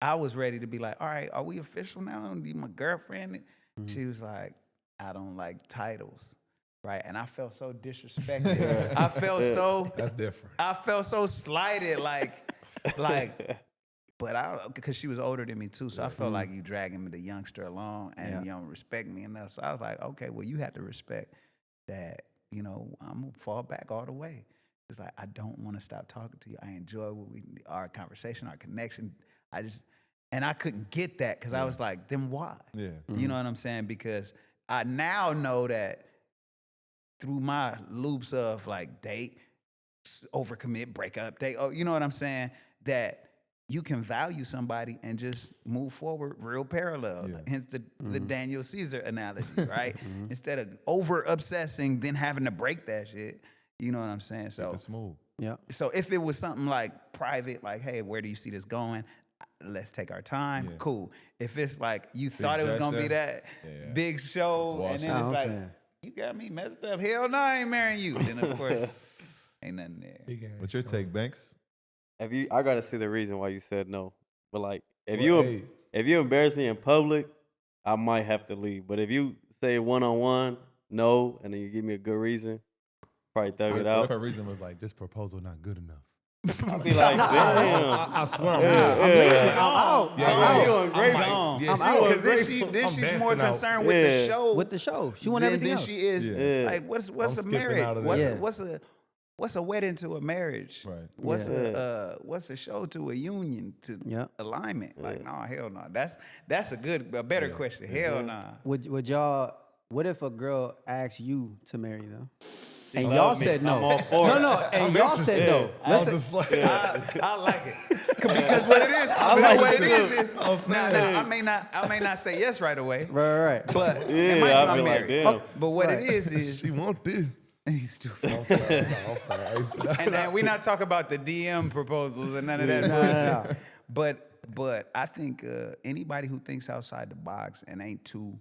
I was ready to be like, all right, are we official now? You my girlfriend? She was like, I don't like titles, right? And I felt so disrespected. I felt so That's different. I felt so slighted, but because she was older than me too, so I felt like you dragging me the youngster along, and you don't respect me enough. So I was like, okay, well, you have to respect that. You know, I'm gonna fall back all the way. It's like I don't want to stop talking to you. I enjoy our conversation, our connection. And I couldn't get that because I was like, then why? Yeah. You know what I'm saying? Because I now know that through my loops of like date, overcommit, break up, date, you know what I'm saying? That you can value somebody and just move forward real parallel. Yeah. Hence the Daniel Caesar analogy, right? Instead of over obsessing, then having to break that shit. You know what I'm saying? So, It's smooth. Yeah. so if it was something like private, like, hey, where do you see this going? Let's take our time. Yeah. Cool. If it's like you thought it was gonna be gesture. that Yeah. big show, Wash and then it. it's I'm like saying. you got me messed up. Hell no, I ain't marrying you. Then of course ain't nothing there. Big ass What's your show. take, Banks? I gotta see the reason why you said no. But like, if Well, you hey. if you embarrass me in public, I might have to leave. But if you say 1-on-1, no, and then you give me a good reason, probably thug it What out. if her reason was like, this proposal not good enough? I'll be like, damn. I swear I'm Yeah, leaving. yeah. I'm out. Yeah, I'm yeah, out. You ungrateful. Gone. Yeah, I'm out. Because then I'm she's dancing more out. concerned with the Yeah. show With the show. She want than everything else. she is. Yeah. Like what's I'm a skipping marriage? out of What's this. what's a wedding to a marriage? Right. What's Yeah. what's a show to a union to Yeah. alignment? Like no, hell no. That's a better question. Hell no. Would y'all? What if a girl asks you to marry them, and love y'all me. said no? I'm all for no, it. no, and y'all said no. I'm just like, I like it because what it is, what it is now I may not say yes right away, Right. but Yeah, it might I'll I'm be like, married. damn. But what Right. it is she want this. you stupid. I'm fine. And then we not talk about the DM proposals and none of that No, bullshit. no, no. But I think anybody who thinks outside the box and ain't too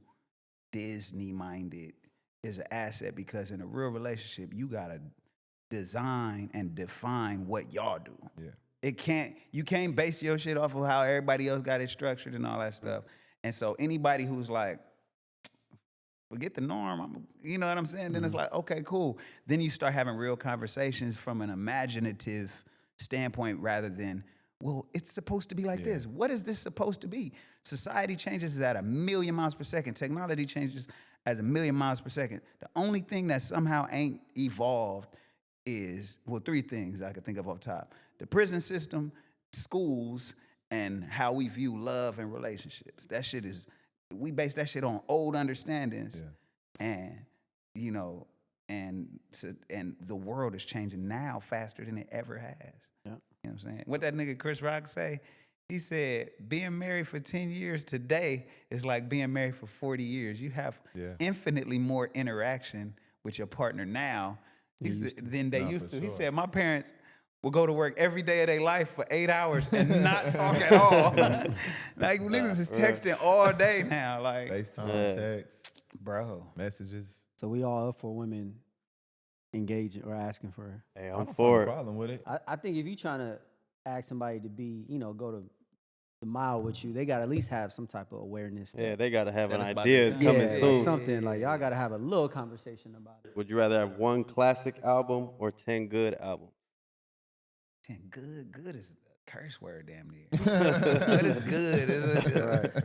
Disney minded is an asset, because in a real relationship, you gotta design and define what y'all do. Yeah. You can't base your shit off of how everybody else got it structured and all that stuff. And so anybody who's like, forget the norm, you know what I'm saying? Then it's like, okay, cool. Then you start having real conversations from an imaginative standpoint rather than, well, it's supposed to be like this. What is this supposed to be? Society changes at 1,000,000 miles per second. Technology changes at 1,000,000 miles per second. The only thing that somehow ain't evolved is, well, 3 things I could think of off top. The prison system, schools, and how we view love and relationships. That shit is, we base that shit on old understandings. And, you know, and the world is changing now faster than it ever has. You know what I'm saying? What that nigga Chris Rock say? He said, being married for 10 years today is like being married for 40 years. You have infinitely more interaction with your partner now than they used to. He said, my parents will go to work every day of their life for 8 hours and not talk at all. Like, niggas is texting all day now. Like, FaceTime, text, bro, messages. So we all up for women engaging or asking for her. Hey, I I'm don't for find a it. problem with it. I think if you trying to ask somebody to be, you know, go to the mile with you, they got to at least have some type of awareness. Yeah, they got to have an That is about idea. to It's be coming yeah, soon. like something like y'all got to have a little conversation about it. Would you rather have 1 classic album or 10 good albums? 10 good is a curse word, damn near. Good is good.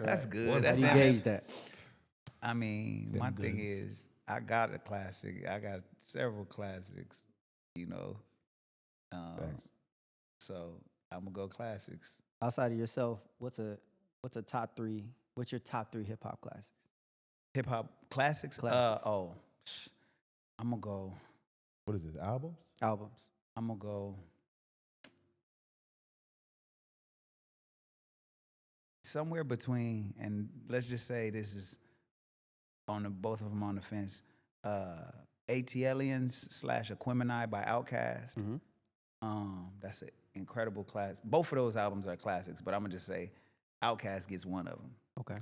That's good. That's How do you gauge that? I mean, my thing is, I got a classic. I got several classics, you know. So I'm gonna go classics. Outside of yourself, what's a top 3? What's your top 3 hip hop classics? Hip hop classics. Classics. I'm gonna go. What is this, albums? Albums. I'm gonna go. Somewhere between, and let's just say this is on both of them on the fence. ATLians / Aquemini by Outkast. That's an incredible class. Both of those albums are classics, but I'm gonna just say Outkast gets one of them. Okay.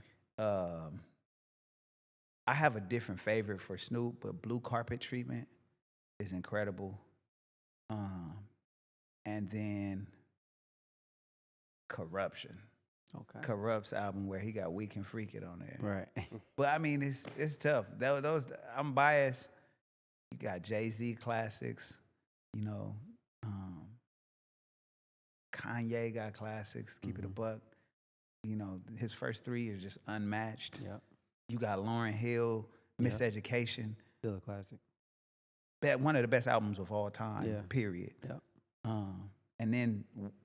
I have a different favorite for Snoop, but Blue Carpet Treatment is incredible. And then Corruption. Okay. Corrupt's album where he got Weak and Freak It on there. Right. But I mean, it's tough. Those I'm biased. You got Jay-Z classics, you know. Kanye got classics. Keep it a buck. You know, his first 3 are just unmatched. Yeah. You got Lauryn Hill, Miseducation. Still a classic. One of the best albums of all time. Yeah. Period. Yeah. And then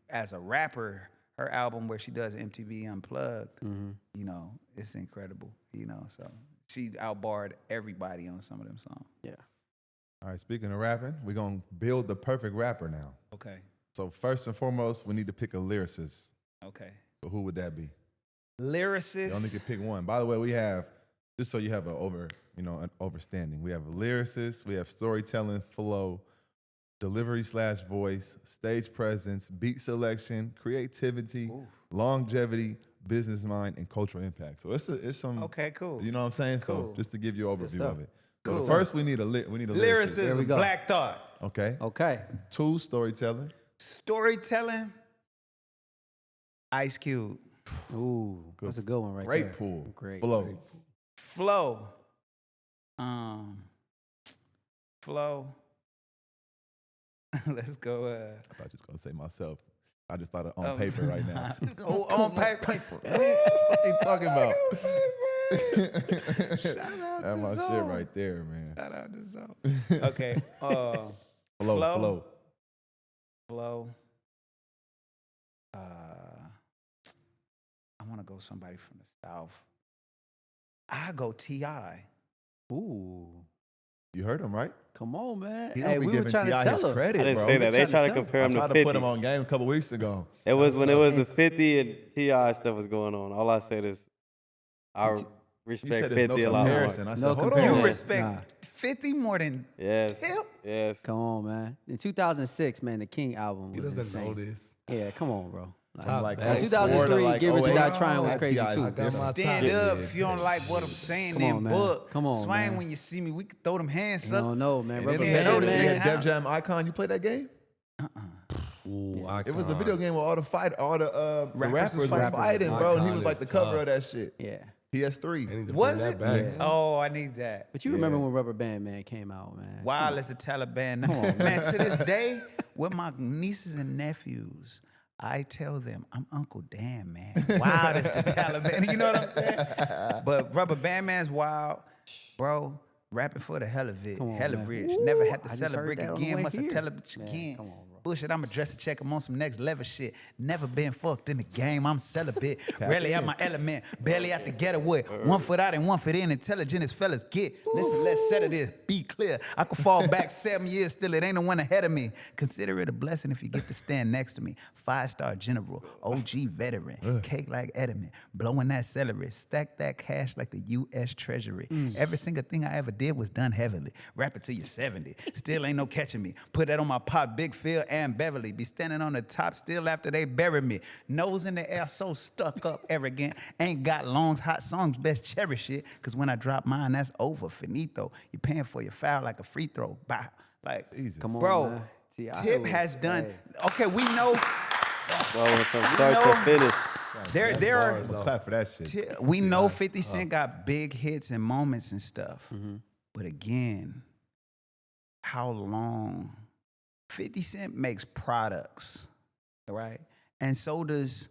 as a rapper, her album where she does MTV Unplugged, you know, it's incredible. You know, so she outbarred everybody on some of them songs. Yeah. All right, speaking of rapping, we're going to build the perfect rapper now. Okay. So first and foremost, we need to pick a lyricist. Okay. So who would that be? Lyricist. You only can pick one. By the way, we have, just so you have an overstanding, we have a lyricist, we have storytelling, flow, delivery / voice, stage presence, beat selection, creativity, longevity, business mind, and cultural impact. So it's some. Okay, cool. You know what I'm saying? Cool. So just to give you an overview stuff. of it. So first we need a lyricist. There we Lyricism, go. Black Thought. Okay. Okay. 2, storytelling. Storytelling, Ice Cube. Ooh, that's a good one right Great there. pool. Great. Flow. Flow. Flow. Let's go. I thought you was gonna say myself. I just thought on paper right now. On paper. What are you talking about? Shout out That's to my Zoe. shit right there, man. Shout out to Zoe. Okay. Flow. Flow. I want to go somebody from the South. I go T.I. Ooh. You heard him, right? Come on, man. He Hey, don't be we were giving trying to T.I. his tell him. credit, I didn't bro. say that. They trying to try to tell him. compare I him to tried 50. to put him on game a couple weeks ago. It was when it was the 50 and T.I. stuff was going on. All I said is I You respect said there's 50 no a lot more. comparison. I said, No hold comparison. You on. respect 50 more than Yes. Tip? Yes. Come on, man. In 2006, man, the King album He was doesn't know insane. this. Yeah, come on, bro. From like bad. 2003, like Get Rich or 08. Die Trying was That crazy T.I. too. I got my Stand time. up if you don't like what I'm saying. Come Then on, man. book. Come on, Swing man. when you see me. We can throw them hands I up. don't know, man. And Rubber then Yeah, they Band, notice had that. man. Def Jam Icon. You played that game? Ooh, It was a video game where all the the rappers were fighting. fighting, bro. And he was Icon like the is cover tough. of that shit. Yeah. I PS3. need to Was bring it? that back. Oh, I need that. But you remember when Rubber Band Man came out, man? Wild as the Taliban. Man, to this day, with my nieces and nephews, I tell them I'm Uncle Dan, man. Wild as the Taliban. You know what I'm saying? But Rubber Band Man's wild, bro. Rapping for the hell of it. Come on, Hella man. rich. Ooh, Never had to I just celebrate heard that on the again. way Must have here. tell it Man, again. come on, bro. Bullshit, I'm a dress to check. I'm on some next level shit. Never been fucked in the game. I'm celibate. Rarely out my element. Barely out the ghetto with 1 foot out and 1 foot in. Intelligent as fellas get. Listen, let's settle this. Be clear. I could fall back 7 years still. It ain't no one ahead of me. Consider it a blessing if you get to stand next to me. 5-star general. OG veteran. Cake like Edelman. Blowing that celery. Stack that cash like the U.S. Treasury. Every single thing I ever did was done heavily. Rap it till you're 70. Still ain't no catching me. Put that on my pop, Big Phil and Beverly. Be standing on the top still after they bury me. Nose in the air, so stuck up, arrogant. Ain't got longs, hot songs, best cherish it. Cause when I drop mine, that's over, finito. You paying for your foul like a free throw. Bow. Like, Come on, bro, man. T.I. Tip was- has done. hey. Okay, we know Bro, from start to know- finish. there are. I'm gonna clap for that shit. We know 50 Cent got big hits and moments and stuff. But again, how long? 50 Cent makes products, right? And so does,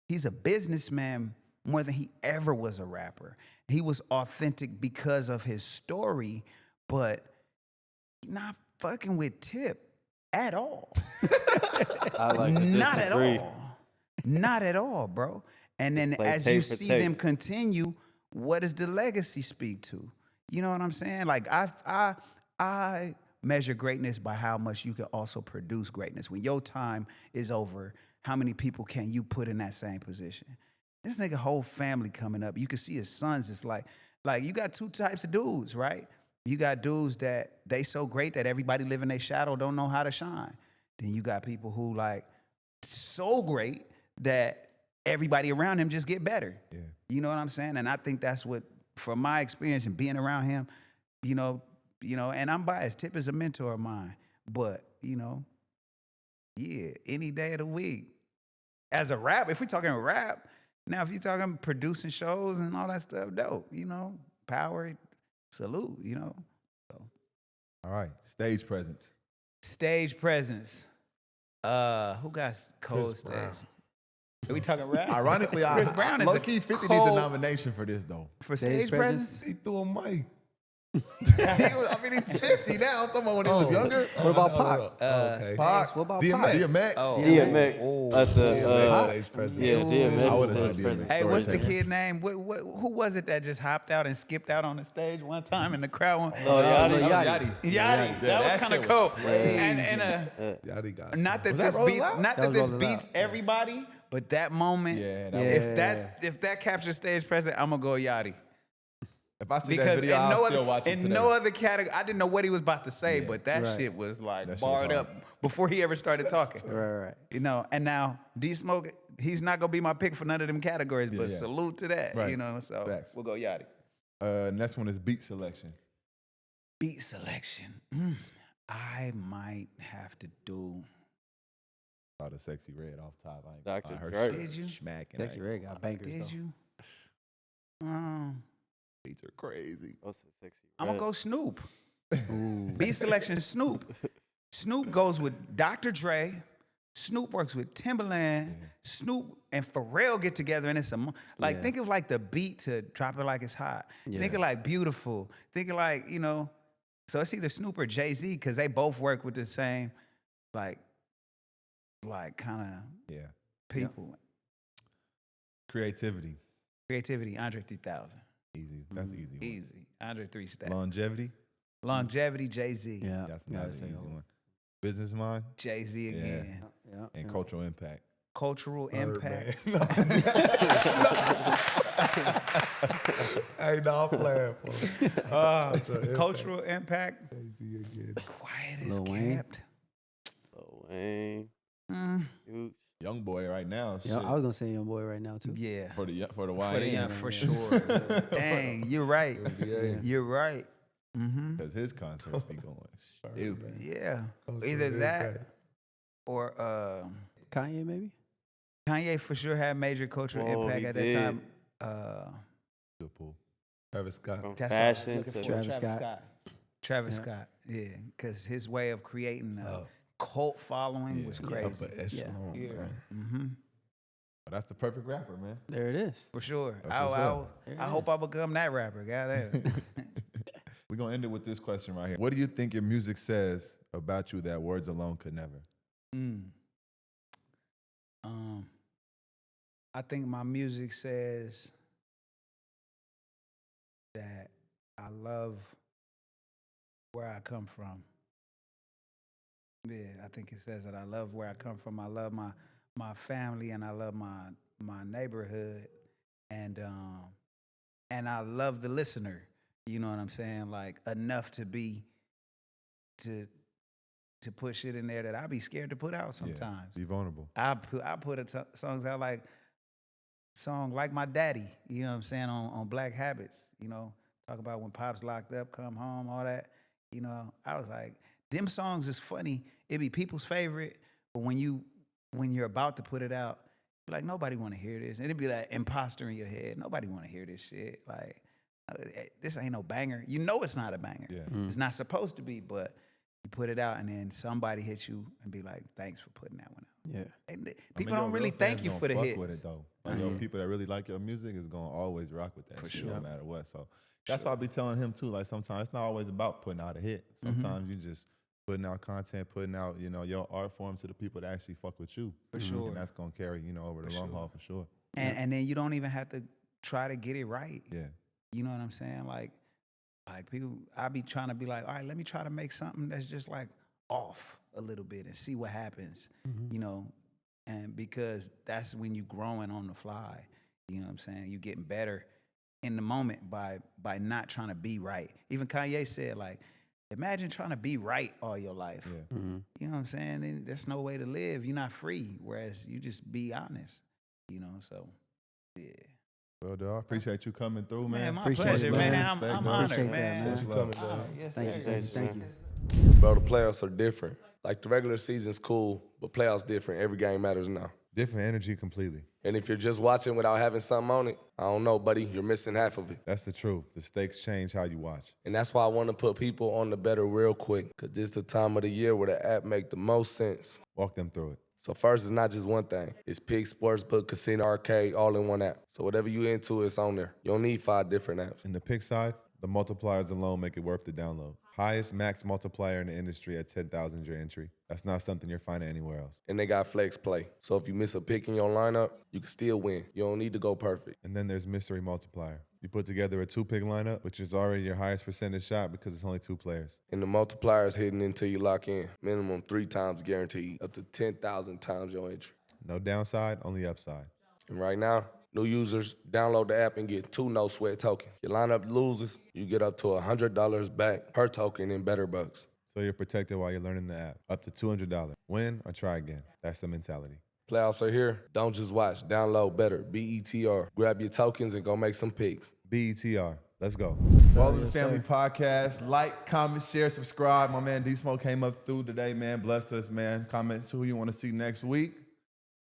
he's a businessman more than he ever was a rapper. He was authentic because of his story, but not fucking with Tip at all. I like to Not at disagree. all. Not at all, bro. And then Like as you tape for see tape. them continue, what does the legacy speak to? You know what I'm saying? Like I measure greatness by how much you can also produce greatness. When your time is over, how many people can you put in that same position? This nigga whole family coming up. You can see his sons. It's like you got two types of dudes, right? You got dudes that they so great that everybody live in their shadow don't know how to shine. Then you got people who like so great that everybody around him just get better. Yeah. You know what I'm saying? And I think that's what, from my experience and being around him, you know, and I'm biased. Tip is a mentor of mine. But, yeah, any day of the week. As a rap, if we're talking rap, now if you're talking producing shows and all that stuff, dope, power, salute, So. All right. Stage presence. Stage presence. Who got cold Chris stage? Brown. Are we talking rap? Ironically, Chris Brown is low a key 50 needs a cold- nomination for this though. For Stage stage presence? presence? He threw a mic. He's 50 now. I'm talking about when he was younger. What about Pac? Okay. Pac. What about DMX. Pac? DMX. Oh. DMX Oh. at the DMX stage president. yeah, Ooh. DMX. I would've stage said DMX. president. Hey, what's the Storyteller. kid name? Who was it that just hopped out and skipped out on the stage one time and the crowd went, Oh, Yachty. Yachty. Yachty, Yeah, that was that kind of shit cool. was crazy. And Yachty got not that Was that this Rolling beats, Loud? not That that was this Rolling beats Loud. everybody, but that moment, Yeah, that Yeah. if that captures stage presence, I'm gonna go Yachty. If I see Because that video, I'll still other, watch it in today. no other category, I didn't know what he was about to say, Yeah. but that Right. shit was like That shit was barred hard. up before he ever started talking. Right. And now D Smoke, he's not gonna be my pick for none of them categories, but yeah. salute to that. Right. So Facts. we'll go Yachty. Next one is beat selection. Beat selection. I might have to do. Saw the Sexy Red off top. Dr. her Dre. shit Did you? smacking. Sexy that. Red got bangers Did though. you? Beats are crazy. What's the sexy? I'm gonna red? go Snoop. Beat selection Snoop. Snoop goes with Dr. Dre. Snoop works with Timberland. Snoop and Pharrell get together and it's Yeah. think of like the beat to Drop It Like It's Hot. Think Yeah. of like Beautiful. Think of like, so it's either Snoop or Jay-Z because they both work with the same like kind of Yeah. people. Creativity. Creativity, Andre 3000. Easy. That's an easy one. Easy. Andre 3 Stack. Longevity. Longevity, Jay-Z. Yeah. That's gotta another say easy that one. Business mind Jay-Z again. Yeah. and cultural impact. Cultural impact. Hey, no, I'm playing for Cultural impact. again. Quiet as Lil Wayne. kept. Lil Wayne. Mm, Huge. Young boy right now. Yeah, shit. I was gonna say young boy right now too. Yeah. For the YN. For the young, for sure. Dang, you're right. You're right. Mm-hmm. Because his concerts be going stupid. Yeah. Either that or Kanye maybe. Kanye for sure had major cultural impact he at that did. time. Good pull. Travis Scott. From That's what I was fashion looking to for. Travis Scott. Travis Scott, yeah, because his way of creating a cult following was crazy. Upper echelon, Yeah. man. Mm-hmm. But that's the perfect rapper, man. There it is. For sure. That's what's up. I hope I become that rapper. Goddamn. We're going to end it with this question right here. What do you think your music says about you that words alone could never? I think my music says that I love where I come from. Yeah, I think it says that I love where I come from. I love my family and I love my neighborhood, and I love the listener. You know what I'm saying? Like enough to put shit in there that I be scared to put out sometimes. Be vulnerable. I put songs out like song like my daddy. You know what I'm saying on Black Habits. You know, talk about when Pop's locked up, come home, all that. You know, I was like, them songs is funny. It be people's favorite, but when you're about to put it out, you're like nobody want to hear this, and it'd be like imposter in your head. Nobody want to hear this shit. Like this ain't no banger. You know it's not a banger. Yeah. It's not supposed to be, but you put it out, and then somebody hits you and be like, "Thanks for putting that one out." Yeah. And people I mean, don't your really real thank fans you gonna for the fuck hits. with it though. Like, yo, people that really like your music is gonna always rock with that for shit, no matter what. So that's why I be telling him too. Like sometimes it's not always about putting out a hit. Sometimes you just putting out content, putting out your art form to the people that actually fuck with you. For sure. And that's gonna carry over the long haul for sure. And then you don't even have to try to get it right. Yeah. You know what I'm saying? Like people, I be trying to be like, all right, let me try to make something that's just like off a little bit and see what happens. You know, and because that's when you growing on the fly. You know what I'm saying? You getting better in the moment by not trying to be right. Even Kanye said, like, imagine trying to be right all your life. Yeah. You know what I'm saying? And there's no way to live. You're not free. Whereas you just be honest. You know, so yeah. Well, dog, appreciate you coming through, man. Man, my Appreciate pleasure, it, man. man. I'm Respect, honored, Appreciate man. that, man. Coming, dog. Yes, Thank sir. you. Thank you. Bro, the playoffs are different. Like the regular season's cool, but playoffs different. Every game matters now. Different energy completely. And if you're just watching without having something on it, I don't know, buddy, you're missing half of it. That's the truth. The stakes change how you watch. And that's why I want to put people on the Betr real quick, because this is the time of the year where the app make the most sense. Walk them through it. So first, it's not just one thing. It's picks, sportsbook, casino, arcade, all in one app. So whatever you into, it's on there. You don't need 5 different apps. In the pick side, the multipliers alone make it worth the download. Highest max multiplier in the industry at 10,000 your entry. That's not something you're finding anywhere else. And they got flex play. So if you miss a pick in your lineup, you can still win. You don't need to go perfect. And then there's mystery multiplier. You put together a 2-pick lineup, which is already your highest percentage shot because it's only 2 players. And the multiplier is hidden until you lock in. Minimum 3 times guaranteed, up to 10,000 times your entry. No downside, only upside. And right now, new users, download the app and get 2 no-sweat tokens. Your lineup loses, you get up to $100 back per token in Betr Bucks. So you're protected while you're learning the app. Up to $200. Win or try again. That's the mentality. Playoffs are here. Don't just watch. Download Betr, BETR. Grab your tokens and go make some picks. BETR. Let's go. All in the Family Podcast. Like, comment, share, subscribe. My man D-Smoke came up through today, man. Blessed us, man. Comment who you want to see next week.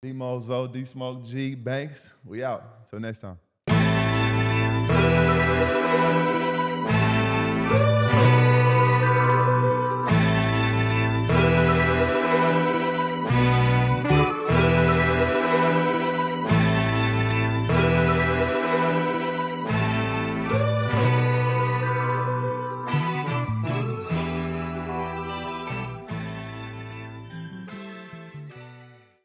D-Mo, Zo, D-Smoke, G, Banks. We out. Till next time.